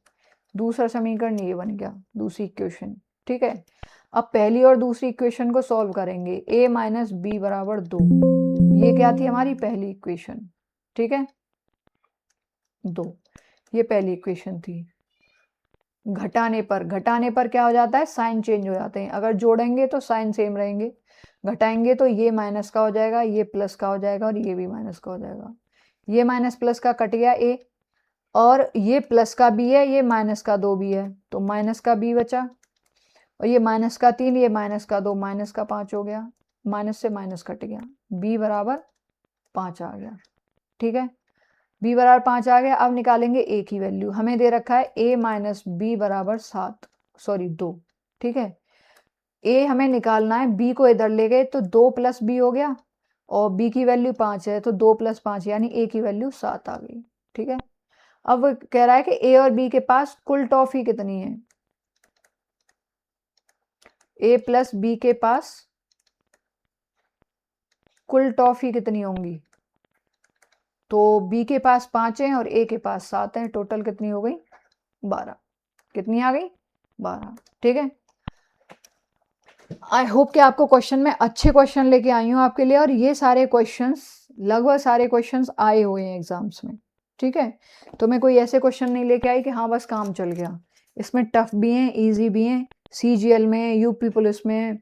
दूसरा समीकरण ये बन गया, दूसरी इक्वेशन, ठीक है। अब पहली और दूसरी इक्वेशन को सॉल्व करेंगे। a - b = 2, ये क्या थी हमारी पहली इक्वेशन, ठीक है, 2, ये पहली इक्वेशन थी। घटाने पर क्या हो जाता है, साइन चेंज हो जाते हैं। अगर जोड़ेंगे तो साइन सेम रहेंगे, घटाएंगे तो ये माइनस का हो जाएगा, ये प्लस का हो जाएगा, और ये भी माइनस का हो जाएगा। ये माइनस प्लस का कट गया ए, और ये प्लस का भी है, ये माइनस का 2 भी है, तो माइनस का b बचा, और ये माइनस का 3, ये माइनस का 2, माइनस का 5 हो गया। माइनस से माइनस कट गया, b = 5 आ गया, ठीक है। b बराबर 5 आ गया। अब निकालेंगे a की वैल्यू। हमें दे रखा है a माइनस बी बराबर 2। ठीक है, a हमें निकालना है, b को इधर ले गए तो 2 प्लस बी हो गया, और b की वैल्यू 5 है तो 2 प्लस 5 यानी a की वैल्यू 7 आ गई। ठीक है, अब वो कह रहा है कि a और b के पास कुल टॉफी कितनी है। a प्लस बी के पास कुल टॉफी कितनी होंगी, तो b के पास 5 है और a के पास 7 है, टोटल कितनी हो गई 12। कितनी आ गई 12। ठीक है, आई होप कि आपको क्वेश्चन में अच्छे क्वेश्चन लेके आई हूँ आपके लिए, और ये सारे क्वेश्चंस लगभग सारे क्वेश्चंस आए हुए हैं एग्जाम्स में। ठीक है, तो मैं कोई ऐसे क्वेश्चन नहीं लेके आई कि हाँ बस काम चल गया। इसमें टफ भी हैं, इजी भी हैं, CGL में, यूपी पुलिस में,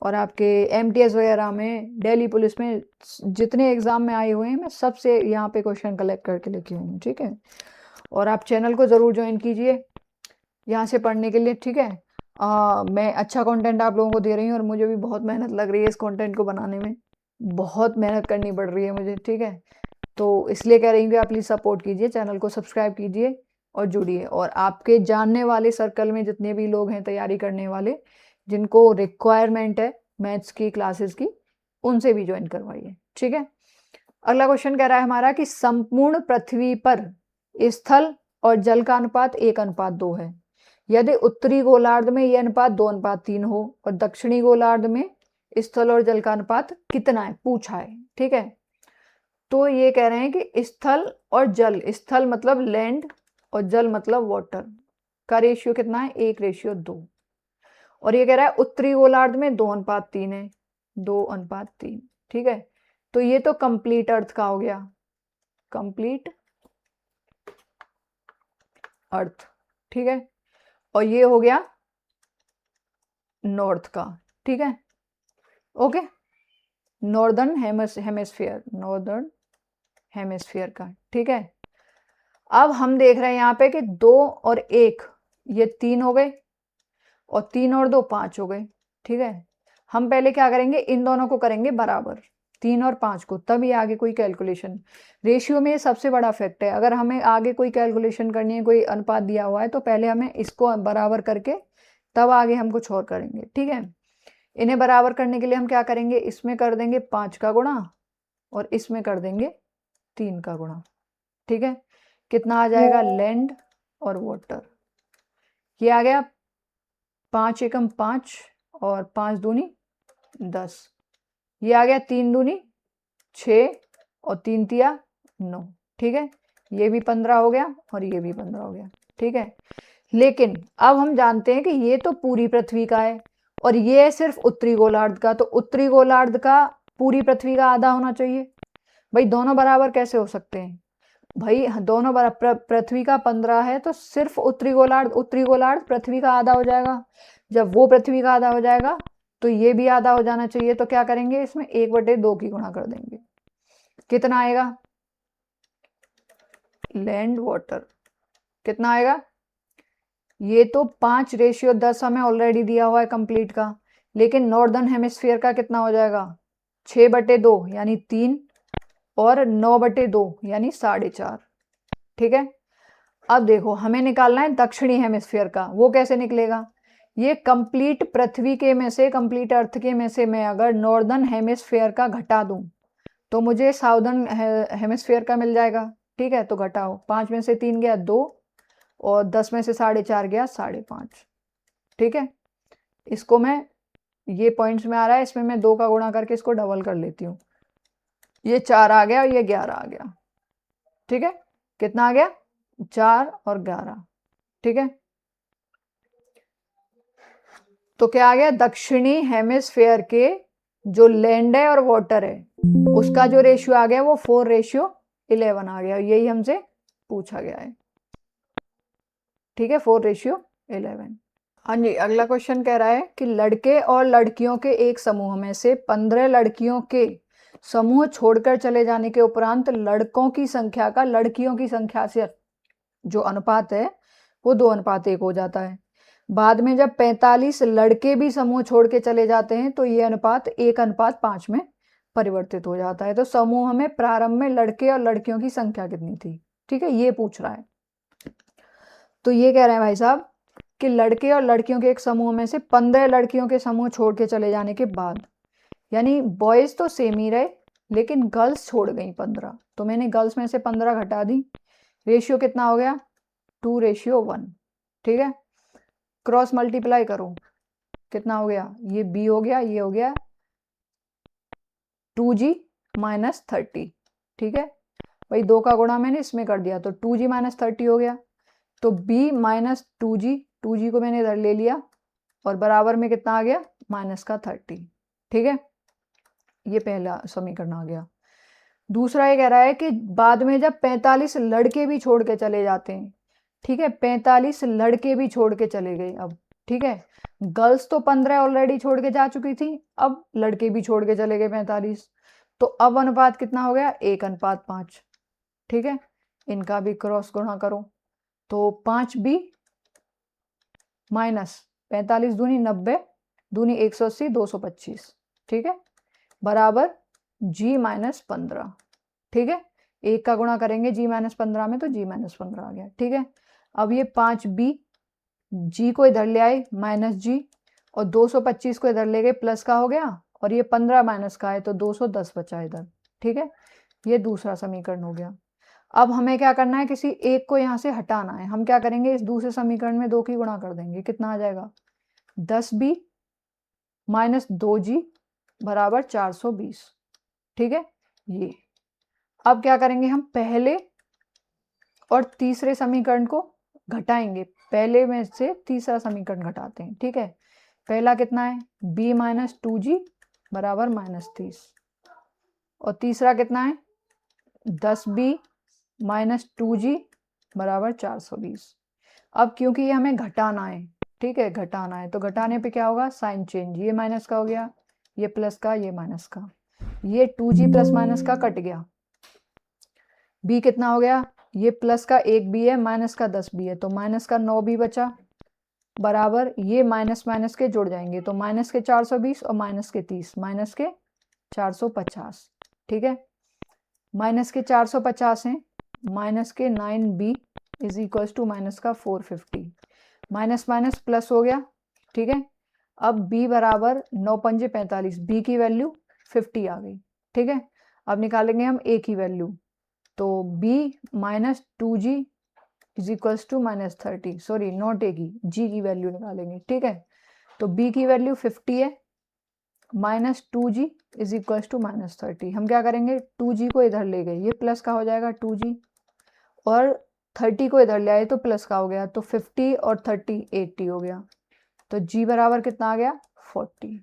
और आपके MTS वगैरह में, दिल्ली पुलिस में, जितने एग्जाम में आए हुए हैं मैं सबसे यहाँ पे क्वेश्चन कलेक्ट करके लेके आई हूँ। ठीक है, और आप चैनल को ज़रूर ज्वाइन कीजिए यहाँ से पढ़ने के लिए। ठीक है, मैं अच्छा कंटेंट आप लोगों को दे रही हूँ, और मुझे भी बहुत मेहनत लग रही है इस कंटेंट को बनाने में, बहुत मेहनत करनी पड़ रही है मुझे। ठीक है, तो इसलिए कह रही हूँ कि आप प्लीज़ सपोर्ट कीजिए, चैनल को सब्सक्राइब कीजिए और जुड़िए, और आपके जानने वाले सर्कल में जितने भी लोग हैं तैयारी करने वाले, जिनको रिक्वायरमेंट है मैथ्स की क्लासेस की, उनसे भी ज्वाइन करवाइए। ठीक है, अगला क्वेश्चन कह रहा है हमारा कि संपूर्ण पृथ्वी पर स्थल और जल का अनुपात 1:2 है। यदि उत्तरी गोलार्ध में यह अनुपात 2:3 हो और दक्षिणी गोलार्ध में स्थल और जल का अनुपात कितना है, पूछा है। ठीक है, तो ये कह रहे हैं कि स्थल और जल, स्थल मतलब लैंड और जल मतलब वाटर, का रेशियो कितना है 1:2। और ये कह रहा है उत्तरी गोलार्ध में 2:3 है, 2:3। ठीक है, तो ये तो कंप्लीट अर्थ का हो गया, कंप्लीट अर्थ। ठीक है, और ये हो गया नॉर्थ का। ठीक है, okay, northern hemisphere, northern hemisphere का। ठीक है, अब हम देख रहे हैं यहाँ पे कि 2 और 1 ये 3 हो गए, और 3 और 2 5 हो गए। ठीक है, हम पहले क्या करेंगे, इन दोनों को करेंगे बराबर, 3 और 5 को, तभी आगे कोई कैलकुलेशन। रेशियो में सबसे बड़ा फैक्ट है, अगर हमें आगे कोई कैलकुलेशन करनी है, कोई अनुपात दिया हुआ है, तो पहले हमें इसको बराबर करके तब आगे हम कुछ और करेंगे। ठीक है, इन्हें बराबर करने के लिए हम क्या करेंगे, इसमें कर देंगे 5 का गुणा और इसमें कर देंगे 3 का गुणा। ठीक है, कितना आ जाएगा, लैंड और वाटर, ये आ गया 5 एकम 5 और 5 दूनी 10, ये आ गया 3 दूनी 6 और 3 तिया 9। ठीक है, ये भी 15 हो गया और ये भी 15 हो गया। ठीक है, लेकिन अब हम जानते हैं कि ये तो पूरी पृथ्वी का है और ये है सिर्फ उत्तरी गोलार्ध का, तो उत्तरी गोलार्ध का पूरी पृथ्वी का आधा होना चाहिए। भाई दोनों बराबर कैसे हो सकते हैं, भाई दोनों बराबर, पृथ्वी का 15 है तो सिर्फ उत्तरी गोलार्ध पृथ्वी का आधा हो जाएगा। जब वो पृथ्वी का आधा हो जाएगा तो ये भी आधा हो जाना चाहिए, तो क्या करेंगे, इसमें 1/2 की गुणा कर देंगे। कितना आएगा, लैंड वाटर कितना आएगा, ये तो 5:10 हमें ऑलरेडी दिया हुआ है कंप्लीट का, लेकिन नॉर्दर्न हेमिस्फीयर का कितना हो जाएगा, 6/2 यानी 3 और 9/2 यानी 4.5। ठीक है, अब देखो हमें निकालना है दक्षिणी हेमिस्फीयर का, वो कैसे निकलेगा, ये कंप्लीट पृथ्वी के में से, कंप्लीट अर्थ के में से मैं अगर नॉर्दर्न हेमिस्फीयर का घटा दूं तो मुझे साउदर्न हेमिस्फीयर का मिल जाएगा। ठीक है, तो घटाओ, 5 में से 3 गया 2 और 10 में से 4.5 गया 5.5। ठीक है, इसको मैं, ये पॉइंट्स में आ रहा है, इसमें मैं 2 का गुणा करके इसको डबल कर लेती हूँ, ये 4 आ गया और ये 11 आ गया। ठीक है, कितना आ गया, 4 और 11। ठीक है, तो क्या आ गया, दक्षिणी हेमिस्फीयर के जो लैंड है और वाटर है उसका जो रेशियो आ गया वो 4:11 आ गया, यही हमसे पूछा गया है। ठीक है, 4:11। हाँ जी, अगला क्वेश्चन कह रहा है कि लड़के और लड़कियों के एक समूह में से 15 लड़कियों के समूह छोड़कर चले जाने के उपरांत लड़कों की संख्या का लड़कियों की संख्या से जो अनुपात है वो 2:1 हो जाता है। बाद में जब 45 लड़के भी समूह छोड़ के चले जाते हैं तो ये अनुपात 1:5 में परिवर्तित हो जाता है। तो समूह में प्रारंभ में लड़के और लड़कियों की संख्या कितनी थी, ठीक है, ये पूछ रहा है। तो ये कह रहे हैं भाई साहब कि लड़के और लड़कियों के एक समूह में से 15 लड़कियों के समूह छोड़ के चले जाने के बाद, यानी बॉयज तो सेम ही रहे लेकिन गर्ल्स छोड़ गई 15, तो मैंने गर्ल्स में से 15 घटा दी। रेशियो कितना हो गया, 2:1, ठीक है। क्रॉस मल्टीप्लाई करो, कितना हो गया, ये बी हो गया, ये हो गया 2g माइनस 30, ठीक है। भाई 2 का गुणा मैंने इसमें कर दिया तो 2g माइनस 30 हो गया। तो b माइनस 2g को मैंने इधर ले लिया और बराबर में कितना आ गया, माइनस का 30, ठीक है। ये पहला समीकरण आ गया। दूसरा ये कह रहा है कि बाद में जब 45 लड़के भी छोड़ के चले जाते हैं, ठीक है, 45 लड़के भी छोड़ के चले गए अब, ठीक है। गर्ल्स तो 15 ऑलरेडी छोड़ के जा चुकी थी, अब लड़के भी छोड़ के चले गए 45, तो अब अनुपात कितना हो गया, 1:5, ठीक है। इनका भी क्रॉस गुणा करो तो 5b माइनस 45 दूनी 90 दूनी 180 225, ठीक है, बराबर g माइनस 15, ठीक है। 1 का गुणा करेंगे g माइनस 15 में तो g माइनस 15 आ गया, ठीक है। अब ये 5b, g को इधर ले आए माइनस g और 225 को इधर ले गए प्लस का हो गया और ये 15 माइनस का है तो 210 बचा इधर, ठीक है। ये दूसरा समीकरण हो गया। अब हमें क्या करना है, किसी एक को यहाँ से हटाना है। हम क्या करेंगे, इस दूसरे समीकरण में 2 की गुणा कर देंगे, कितना आ जाएगा, 10b माइनस 2g बराबर 420, ठीक है। ये अब क्या करेंगे, हम पहले और तीसरे समीकरण को घटाएंगे। पहले में से तीसरा समीकरण घटाते हैं, ठीक है। पहला कितना है, b माइनस 2g बराबर माइनस 30 और तीसरा कितना है, 10b माइनस 2g बराबर 420। अब क्योंकि ये हमें घटाना है, ठीक है, घटाना है तो घटाने पे क्या होगा, साइन चेंज, ये माइनस का हो गया, ये प्लस का, ये माइनस का, ये 2g प्लस माइनस का कट गया। b कितना हो गया, ये प्लस का 1b है, माइनस का 10b है तो माइनस का 9b बचा, बराबर ये माइनस माइनस के जुड़ जाएंगे तो माइनस के 420 और माइनस के 30, माइनस के 450, ठीक है। माइनस के 450 हैं, माइनस के 9b is equals to minus का 450, माइनस माइनस प्लस हो गया, ठीक है। अब b बराबर 9 पंजे 45, b की वैल्यू 50 आ गई, ठीक है। अब निकालेंगे हम a की वैल्यू, तो b minus 2g is equals to minus 30, sorry not a की, g की वैल्यू निकालेंगे, ठीक है। तो b की वैल्यू 50 है, minus 2g is equals to minus 30। हम क्या करेंगे, 2g को इधर ले गए, ये प्लस का हो जाएगा 2g और 30 को इधर ले आए तो प्लस का हो गया, तो 50 और 30 80 हो गया, तो g बराबर कितना आ गया, 40,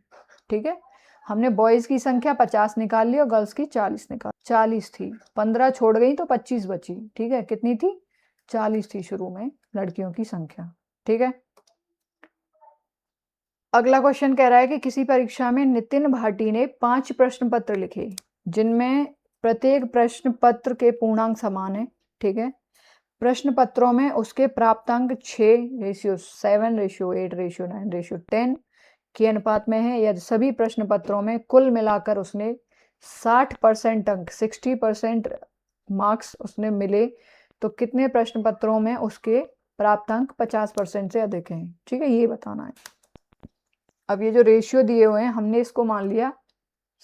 ठीक है। हमने बॉयज की संख्या 50 निकाल ली और गर्ल्स की 40 निकाल, 40 थी, 15 छोड़ गई तो 25 बची, ठीक है। कितनी थी, 40 थी शुरू में लड़कियों की संख्या, ठीक है। अगला क्वेश्चन कह रहा है कि किसी परीक्षा में नितिन भाटी ने 5 प्रश्न पत्र लिखे जिनमें प्रत्येक प्रश्न पत्र के पूर्णांक समान है, ठीक है। प्रश्न पत्रों में उसके प्राप्तांक 6:7:8:9:10 के अनुपात में है। यदि सभी प्रश्न पत्रों में कुल मिलाकर उसने 60% अंक 60% मार्क्स उसने मिले तो कितने प्रश्न पत्रों में उसके प्राप्तांक 50% से अधिक हैं, ठीक है, ये बताना है। अब ये जो रेशियो दिए हुए हैं हमने इसको मान लिया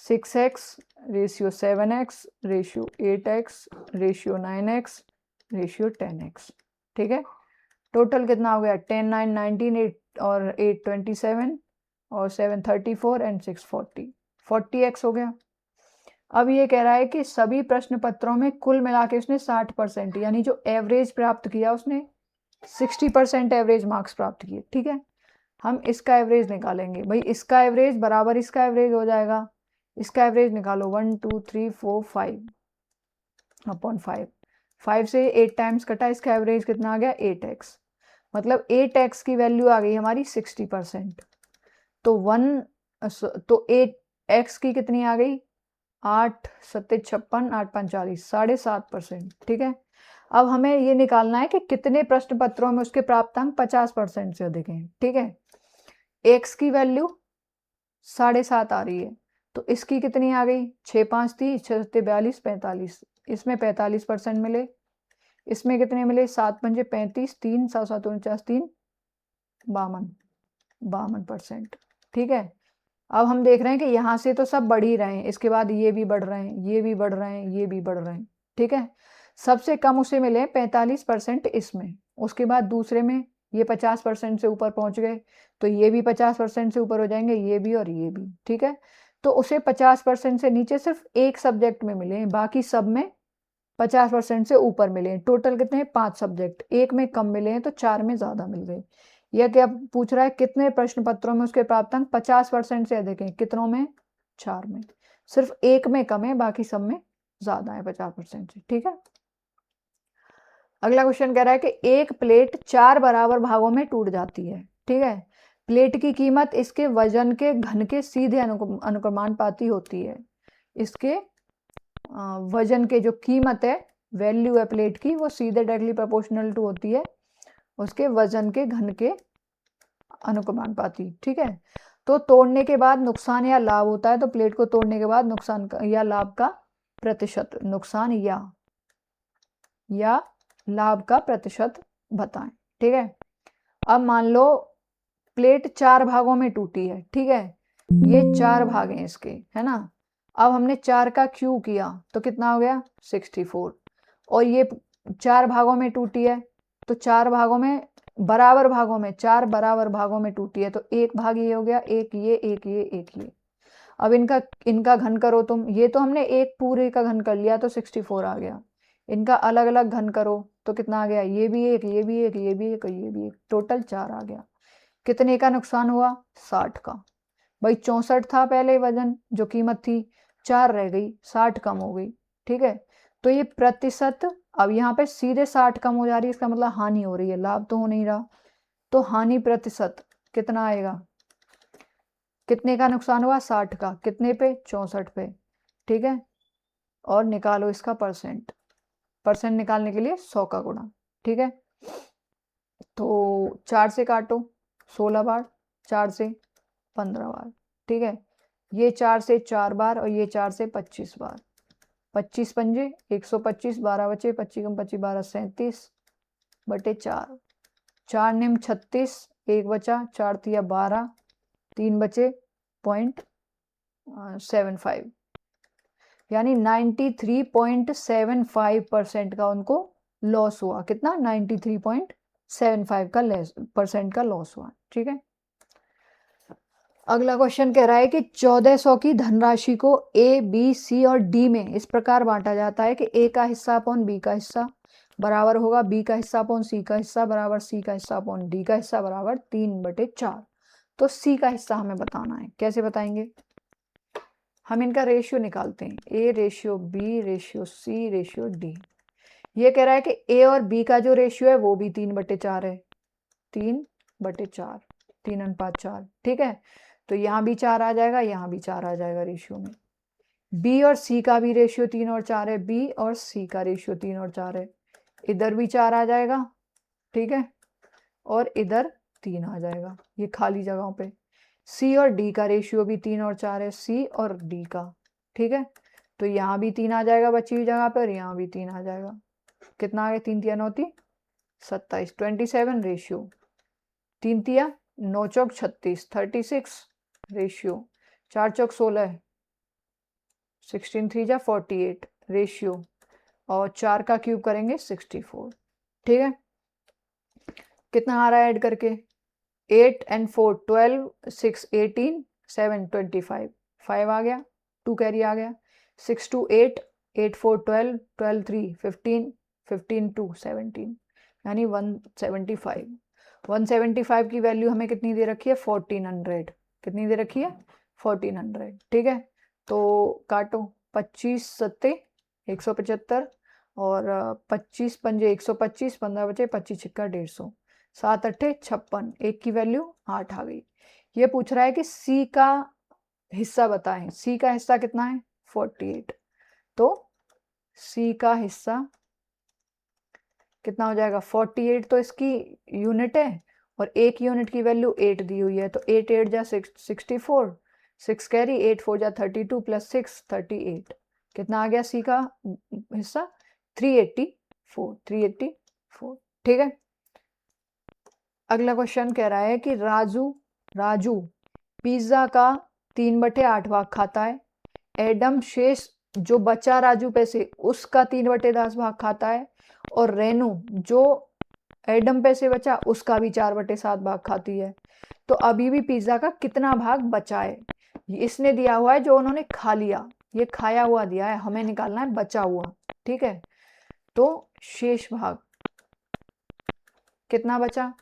6x ratio 7x ratio 8x ratio 9x ratio 10x, ठीक है। टोटल कितना हो गया, 10 9 19 8 और 8 27 और 7 34 एंड 6 40x हो गया। अब ये कह रहा है कि सभी प्रश्न पत्रों में कुल मिला के उसने 60% यानी जो एवरेज प्राप्त किया उसने 60% एवरेज मार्क्स प्राप्त किए, ठीक है। हम इसका एवरेज निकालेंगे, भाई इसका एवरेज बराबर इसका एवरेज हो जाएगा, इसका एवरेज निकालो 1 2 3 4 5/5, 5 से 8 टाइम्स कटा, इसका एवरेज कितना आ गया 8x, मतलब 8x की वैल्यू आ गई हमारी 60%, तो 8x की कितनी आ गई 8 7 56 8 5 40 7.5%, ठीक है। अब हमें ये निकालना है कि कितने प्रश्न पत्रों में उसके प्राप्तांक 50% से अधिक हैं, ठीक है। x की वैल्यू 7.5 आ रही है तो इसकी कितनी आ गई, 6 5 30, 6 42 45, इसमें 45% मिले, इसमें कितने मिले, 7 पंजे 35, 3 7 7 49, 3 52%। ठीक है, अब हम देख रहे हैं कि यहाँ से तो सब बढ़ ही रहे हैं, इसके बाद ये भी बढ़ रहे हैं, ये भी बढ़ रहे हैं, ये भी बढ़ रहे हैं। ठीक है, सबसे कम उसे मिले 45% इसमें, उसके बाद दूसरे में ये 50% से ऊपर पहुंच गए, तो ये भी 50% से ऊपर हो जाएंगे, ये भी और ये भी। ठीक है, तो उसे 50% से नीचे सिर्फ एक सब्जेक्ट में मिले हैं, बाकी सब में 50% से ऊपर मिले हैं। टोटल कितने हैं, 5 सब्जेक्ट, एक में कम मिले हैं तो 4 में ज्यादा मिल गए। यह क्या पूछ रहा है, कितने प्रश्न पत्रों में उसके प्राप्तांक 50% से अधिक है, कितनों में, 4 में, सिर्फ एक में कम है, बाकी सब में ज्यादा है 50% से। ठीक है, अगला क्वेश्चन कह रहा है कि एक प्लेट 4 बराबर भागों में टूट जाती है। ठीक है, प्लेट की कीमत इसके वजन के घन के सीधे अनुक्रमानुपाती होती है। इसके वजन के जो कीमत है, वैल्यू है प्लेट की, वो सीधे डायरेक्टली प्रोपोर्शनल टू होती है उसके वजन के घन के अनुक्रमानुपाती। ठीक है, तो तोड़ने के बाद नुकसान या लाभ होता है, तो प्लेट को तोड़ने के बाद नुकसान या लाभ का प्रतिशत, नुकसान या लाभ का प्रतिशत बताएं। ठीक है, अब मान लो प्लेट 4 भागों में टूटी है। ठीक है, ये 4 भाग हैं इसके, है ना। अब हमने 4 का क्यूब किया तो कितना हो गया, 64। और ये 4 भागों में टूटी है, तो 4 भागों में, बराबर भागों में, 4 बराबर भागों में टूटी है, तो एक भाग ये हो गया, एक ये, एक ये, एक ये। अब इनका घन करो तुम, ये तो हमने एक पूरे का घन कर लिया तो 64 आ गया। इनका अलग अलग घन करो तो कितना आ गया, ये भी एक, ये भी एक, ये भी एक, ये भी एक, टोटल 4 आ गया। कितने का नुकसान हुआ, 60 का। भाई 64 था पहले वजन, जो कीमत थी, 4 रह गई, 60 कम हो गई। ठीक है, तो ये प्रतिशत, अब यहाँ पे सीधे 60 कम हो जा रही है, इसका मतलब हानि हो रही है, लाभ तो हो नहीं रहा। तो हानि प्रतिशत कितना आएगा, कितने का नुकसान हुआ, 60 का, कितने पे, 64 पे। ठीक है, और निकालो इसका परसेंट, परसेंट निकालने के लिए 100 का गुणा। ठीक है, तो 4 से काटो 16 बार, 4 से 15 बार। ठीक है, ये 4 से 4 बार और ये 4 से 25 बार, 25 पंजे 125, 12 बचे, 25 कम 25 12 37 बटे 4, 4 निम 36, एक बचा, 4 तिया 12, 3 बचे 0.75, यानी 93.75% का उनको लॉस हुआ। कितना, 93.75 का % का लॉस हुआ। ठीक है, अगला क्वेश्चन कह रहा है कि 1400 की धनराशि को ए, बी, सी और डी में इस प्रकार बांटा जाता है कि ए का हिस्सा अपॉन बी का हिस्सा बराबर होगा बी का हिस्सा अपॉन सी का हिस्सा बराबर सी का हिस्सा अपॉन डी का हिस्सा बराबर 3/4। तो सी का हिस्सा हमें बताना है, कैसे बताएंगे, हम इनका रेशियो निकालते हैं, A ratio B ratio C ratio D. ये कह रहा है कि ए और बी का जो रेशियो है वो भी 3/4 है, 3/4, 3:4। ठीक है, तो यहाँ भी 4 आ जाएगा, यहाँ भी 4 आ जाएगा रेशियो में। बी और सी का भी रेशियो 3 और 4 है, बी और सी का रेशियो 3 और 4 है, इधर भी 4 आ जाएगा। ठीक है, और इधर 3 आ जाएगा, ये खाली जगहों पे। सी और डी का रेशियो भी 3 और 4 है, सी और डी का। ठीक है, तो यहाँ भी 3 आ जाएगा बची हुई जगह पे, और यहाँ भी 3 आ जाएगा। कितना आ गया, 3 तिया 9 27, 27 रेशियो, 3 तिया 9 चौक 36, 36 रेशियो, 4 चौक 16, 16 3 जा 48 रेशियो, और 4 का क्यूब करेंगे 64। ठीक है, कितना आ रहा है ऐड करके, 8 and 4 12, 6 18, 7 25, 5 आ गया, 2 कैरी आ गया, 6 2 8, 8 4 12, 12 3 15, 15 2 17, यानी 175। 175 की वैल्यू हमें कितनी दे रखी है, 1400। कितनी दे रखी है, 1400। ठीक है, तो काटो, 25 सत्ते 175, और 25 पंजे 125, 15 बचे, 25 छिक्का 150, 7 अट्ठे 56, एक की वैल्यू 8 आ गई। ये पूछ रहा है कि सी का हिस्सा बताएं, सी का हिस्सा कितना है, 48। तो सी का हिस्सा कितना हो जाएगा, 48 तो इसकी यूनिट है, और एक यूनिट की वैल्यू 8 दी हुई है, तो 8 8 जा 64, 6 कैरी, 8 4 जा 32 प्लस 6 38। कितना आ गया सी का हिस्सा? 384, 384। ठीक है। अगला क्वेश्चन कह रहा है कि राजू पिज्जा का 3/8 भाग खाता है। एडम शेष जो बचा राजू पैसे उसका 3/10 भाग खाता है। और रेनू जो एडम पैसे बचा उसका भी 4/7 भाग खाती है। तो अभी भी पिज्जा का कितना भाग बचा है? इसने दिया हुआ है जो उन्होंने खा लिया, ये खाया हुआ दिया है, हमें निकालना है बचा हुआ। ठीक है, तो शेष भाग कितना बचा?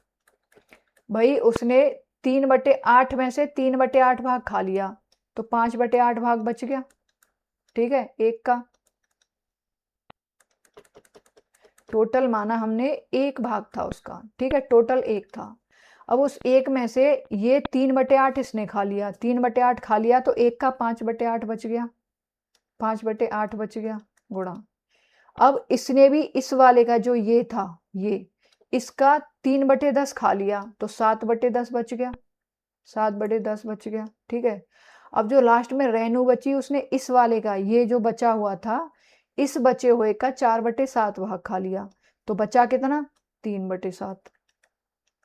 भाई उसने 3/8 में से 3/8 भाग खा लिया, तो 5/8 भाग बच गया। ठीक है, एक का टोटल माना हमने, एक भाग था उसका। ठीक है, टोटल एक था। अब उस एक में से ये 3/8 इसने खा लिया, 3/8 खा लिया, तो एक का 5/8 बच गया, 5/8 बच गया गुणा। अब इसने भी इस वाले का जो ये था, ये इसका 3/10 खा लिया, तो 7/10 बच गया, 7/10 बच गया। ठीक है, अब जो लास्ट में रेनू बची उसने इस वाले का, ये जो बचा हुआ था, इस बचे हुए का 4/7 भाग खा लिया, तो बचा कितना? 3/7।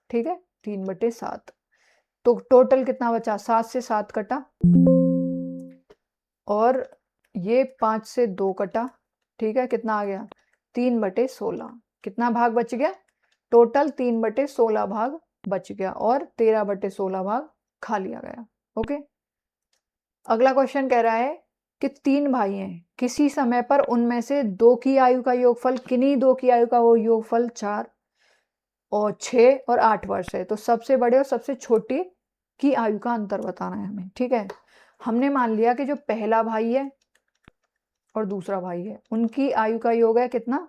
ठीक है, 3/7। तो टोटल कितना बचा? 7 से 7 कटा, और ये 5 से 2 कटा। ठीक है, कितना आ गया? 3/16। कितना भाग बच गया? टोटल 3/16 भाग बच गया, और 13/16 भाग खा लिया गया। ओके। अगला क्वेश्चन कह रहा है कि 3 भाई हैं, किसी समय पर उनमें से 2 की आयु का योगफल, किन्हीं 2 की आयु का वो योगफल 4 और 6 और 8 वर्ष है। तो सबसे बड़े और सबसे छोटे की आयु का अंतर बताना है हमें। ठीक है, हमने मान लिया कि जो पहला भाई है और दूसरा भाई है उनकी आयु का योग है कितना?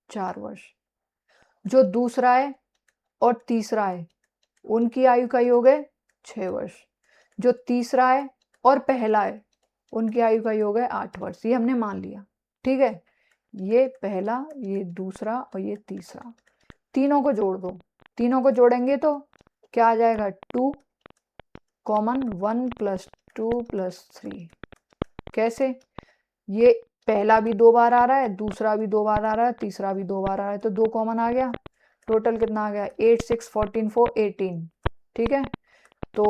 4 वर्ष। जो दूसरा है और तीसरा है उनकी आयु का योग है 6 वर्ष। जो तीसरा है और पहला है उनकी आयु का योग है 8 वर्ष। ये हमने मान लिया। ठीक है, ये पहला, ये दूसरा और ये तीसरा, तीनों को जोड़ दो। तीनों को जोड़ेंगे तो क्या आ जाएगा? 2 कॉमन 1 + 2 + 3। कैसे? ये पहला भी 2 बार आ रहा है, दूसरा भी 2 बार आ रहा है, तीसरा भी 2 बार आ रहा है, तो 2 कॉमन आ गया। टोटल कितना आ गया? 8 6 14 4 18। ठीक है, तो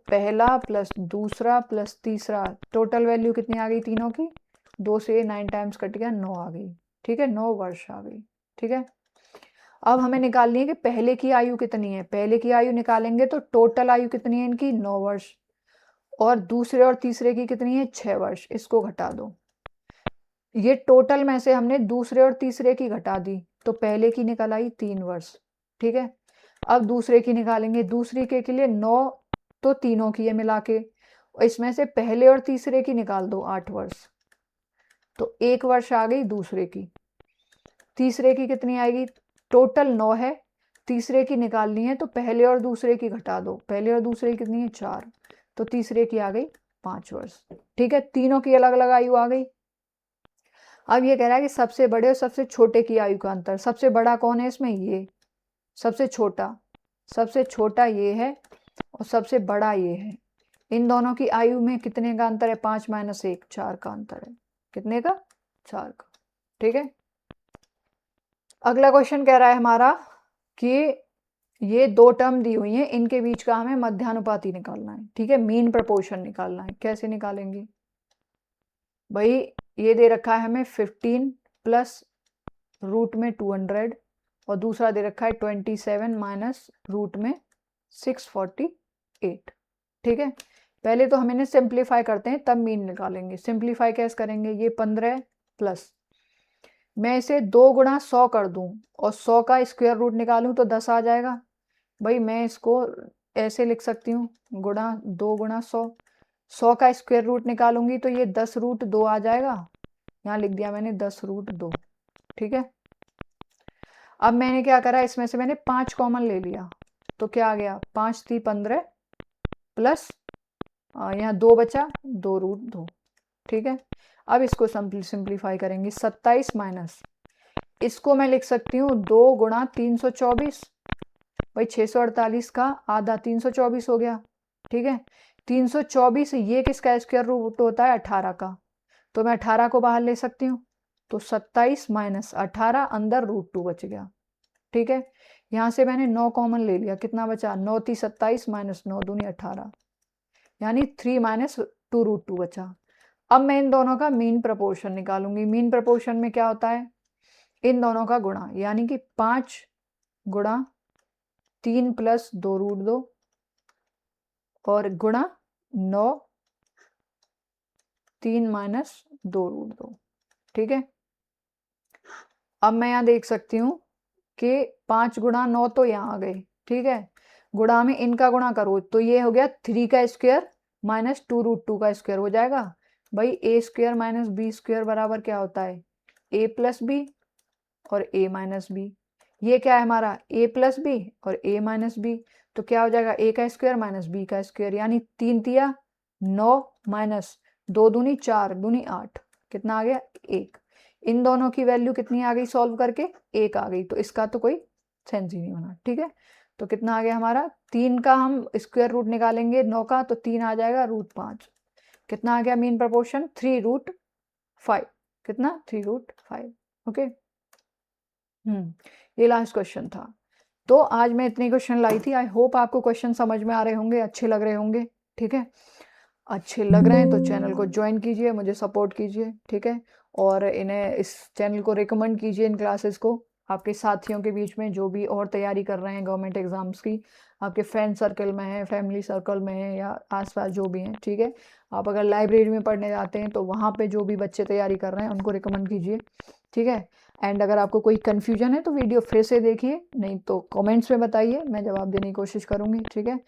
पहला प्लस दूसरा प्लस तीसरा, टोटल वैल्यू कितनी आ गई तीनों की? 2 से 9 टाइम्स कट गया, 9 आ गई। ठीक है, 9 वर्ष आ गई। ठीक है, अब हमें निकालनी है कि पहले की आयु कितनी है। पहले की आयु निकालेंगे तो टोटल आयु कितनी है इनकी? 9 वर्ष। और दूसरे और तीसरे की कितनी है? 6 वर्ष। इसको घटा दो। ये टोटल में से हमने दूसरे और तीसरे की घटा दी, तो पहले की निकल आई 3 वर्ष। ठीक है, अब दूसरे की निकालेंगे। दूसरी के लिए 9, तो तीनों की है मिला के, इसमें से पहले और तीसरे की निकाल दो, 8 वर्ष। तो 1 वर्ष आ गई दूसरे की। तीसरे की कितनी आएगी? टोटल 9 है, तीसरे की निकालनी है, तो पहले और दूसरे की घटा दो। पहले और दूसरे की कितनी है? 4, तो तीसरे की आ गई 5 वर्ष। ठीक है, तीनों की अलग अलग आयु आ गई। अब ये कह रहा है कि सबसे बड़े और सबसे छोटे की आयु का अंतर। सबसे बड़ा कौन है इसमें? ये। सबसे छोटा ये है, और सबसे बड़ा ये है। इन दोनों की आयु में कितने का अंतर है? 5 - 1, 4 का अंतर है। कितने का? 4 का। ठीक है, अगला क्वेश्चन कह रहा है हमारा कि ये 2 टर्म दी हुई हैं, इनके बीच का हमें मध्यानुपाती निकालना है। ठीक है, मीन प्रपोर्शन निकालना है। कैसे निकालेंगे भाई? ये दे रखा है हमें 15 प्लस रूट में 200, और दूसरा दे रखा है 27 माइनस रूट में 648। ठीक है, पहले तो हम इन्हें सिंप्लीफाई करते हैं, तब मीन निकालेंगे। सिंप्लीफाई कैसे करेंगे? ये 15 प्लस, मैं इसे 2 गुणा 100 कर दूं और 100 का स्क्वायर रूट निकालूं तो 10 आ जाएगा। भाई मैं इसको ऐसे लिख सकती हूँ, 2 गुणा 100। 100 का स्क्वायर रूट निकालूंगी तो ये 10√2 आ जाएगा। यहाँ लिख दिया मैंने 10√2। ठीक है, अब मैंने क्या करा, इसमें से मैंने 5 कॉमन ले लिया, तो क्या आ गया? 5 × 3 = 15 प्लस यहाँ 2 बचा, 2√2। ठीक है, अब इसको सिंप्लीफाई करेंगे। 27 माइनस, इसको मैं लिख सकती हूँ 2 गुणा 324। भाई 648 का आधा 324 हो गया। ठीक है, 324, ये किसका स्क्वायर रूट होता है? 18 का। तो मैं 18 को बाहर ले सकती हूँ, तो 27 माइनस 18, अंदर √2 बच गया। ठीक है, यहाँ से मैंने 9 कॉमन ले लिया, कितना बचा? 9 × 27 माइनस 9 दूनी 18, यानी 3 माइनस 2√2 बचा। अब मैं इन दोनों का मीन प्रपोर्शन निकालूंगी। मीन प्रपोर्शन में क्या होता है? इन दोनों का गुणा, यानी कि 5 गुणा 3 + 2√2 और गुणा 9 3 माइनस 2√2। ठीक है, अब मैं यहाँ देख सकती हूँ कि 5 गुणा 9 तो यहाँ आ गए। ठीक है, गुणा में इनका गुणा करो तो ये हो गया 3 का स्क्वायर माइनस 2√2 का स्क्वायर हो जाएगा। भाई ए स्क्वायर माइनस बी स्क्वायर बराबर क्या होता है? a + b और a - b। ये क्या है हमारा? a + b और a - b, तो क्या हो जाएगा? a का स्क्वायर माइनस b का स्क्वायर, यानी 3 × 9 माइनस 2 दूनी 4 दूनी 8, कितना आ गया? 1। इन दोनों की वैल्यू कितनी आ गई सॉल्व करके? 1 आ गई, तो इसका तो कोई सेंस ही नहीं होना। ठीक है, तो कितना आ गया हमारा? 3 का हम स्क्वायर रूट निकालेंगे 9 का, तो 3 आ जाएगा √5। कितना आ गया मीन प्रपोर्शन? 3√5। कितना? 3√5। ओके, ये लास्ट क्वेश्चन था। तो आज मैं इतने क्वेश्चन लाई थी। आई होप आपको क्वेश्चन समझ में आ रहे होंगे, अच्छे लग रहे होंगे। ठीक है, अच्छे लग रहे हैं तो चैनल को ज्वाइन कीजिए, मुझे सपोर्ट कीजिए। ठीक है, और इन्हें, इस चैनल को रिकमेंड कीजिए, इन क्लासेस को आपके साथियों के बीच में, जो भी और तैयारी कर रहे हैं गवर्नमेंट एग्जाम्स की, आपके फ्रेंड सर्कल में है, फैमिली सर्कल में है, या आसपास जो भी हैं। ठीक है, आप अगर लाइब्रेरी में पढ़ने जाते हैं तो वहाँ पे जो भी बच्चे तैयारी कर रहे हैं उनको रिकमेंड कीजिए। ठीक है, एंड अगर आपको कोई कन्फ्यूजन है तो वीडियो फिर से देखिए, नहीं तो कमेंट्स में बताइए, मैं जवाब देने की कोशिश करूँगी। ठीक है,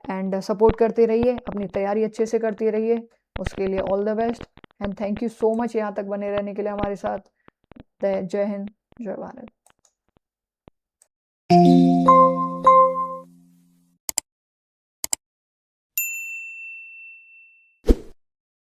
एंड सपोर्ट करते रहिए, अपनी तैयारी अच्छे से करते रहिए, उसके लिए all the best and thank you so much यहाँ तक बने रहने के लिए हमारे साथ। जय हिंद, जय भारत।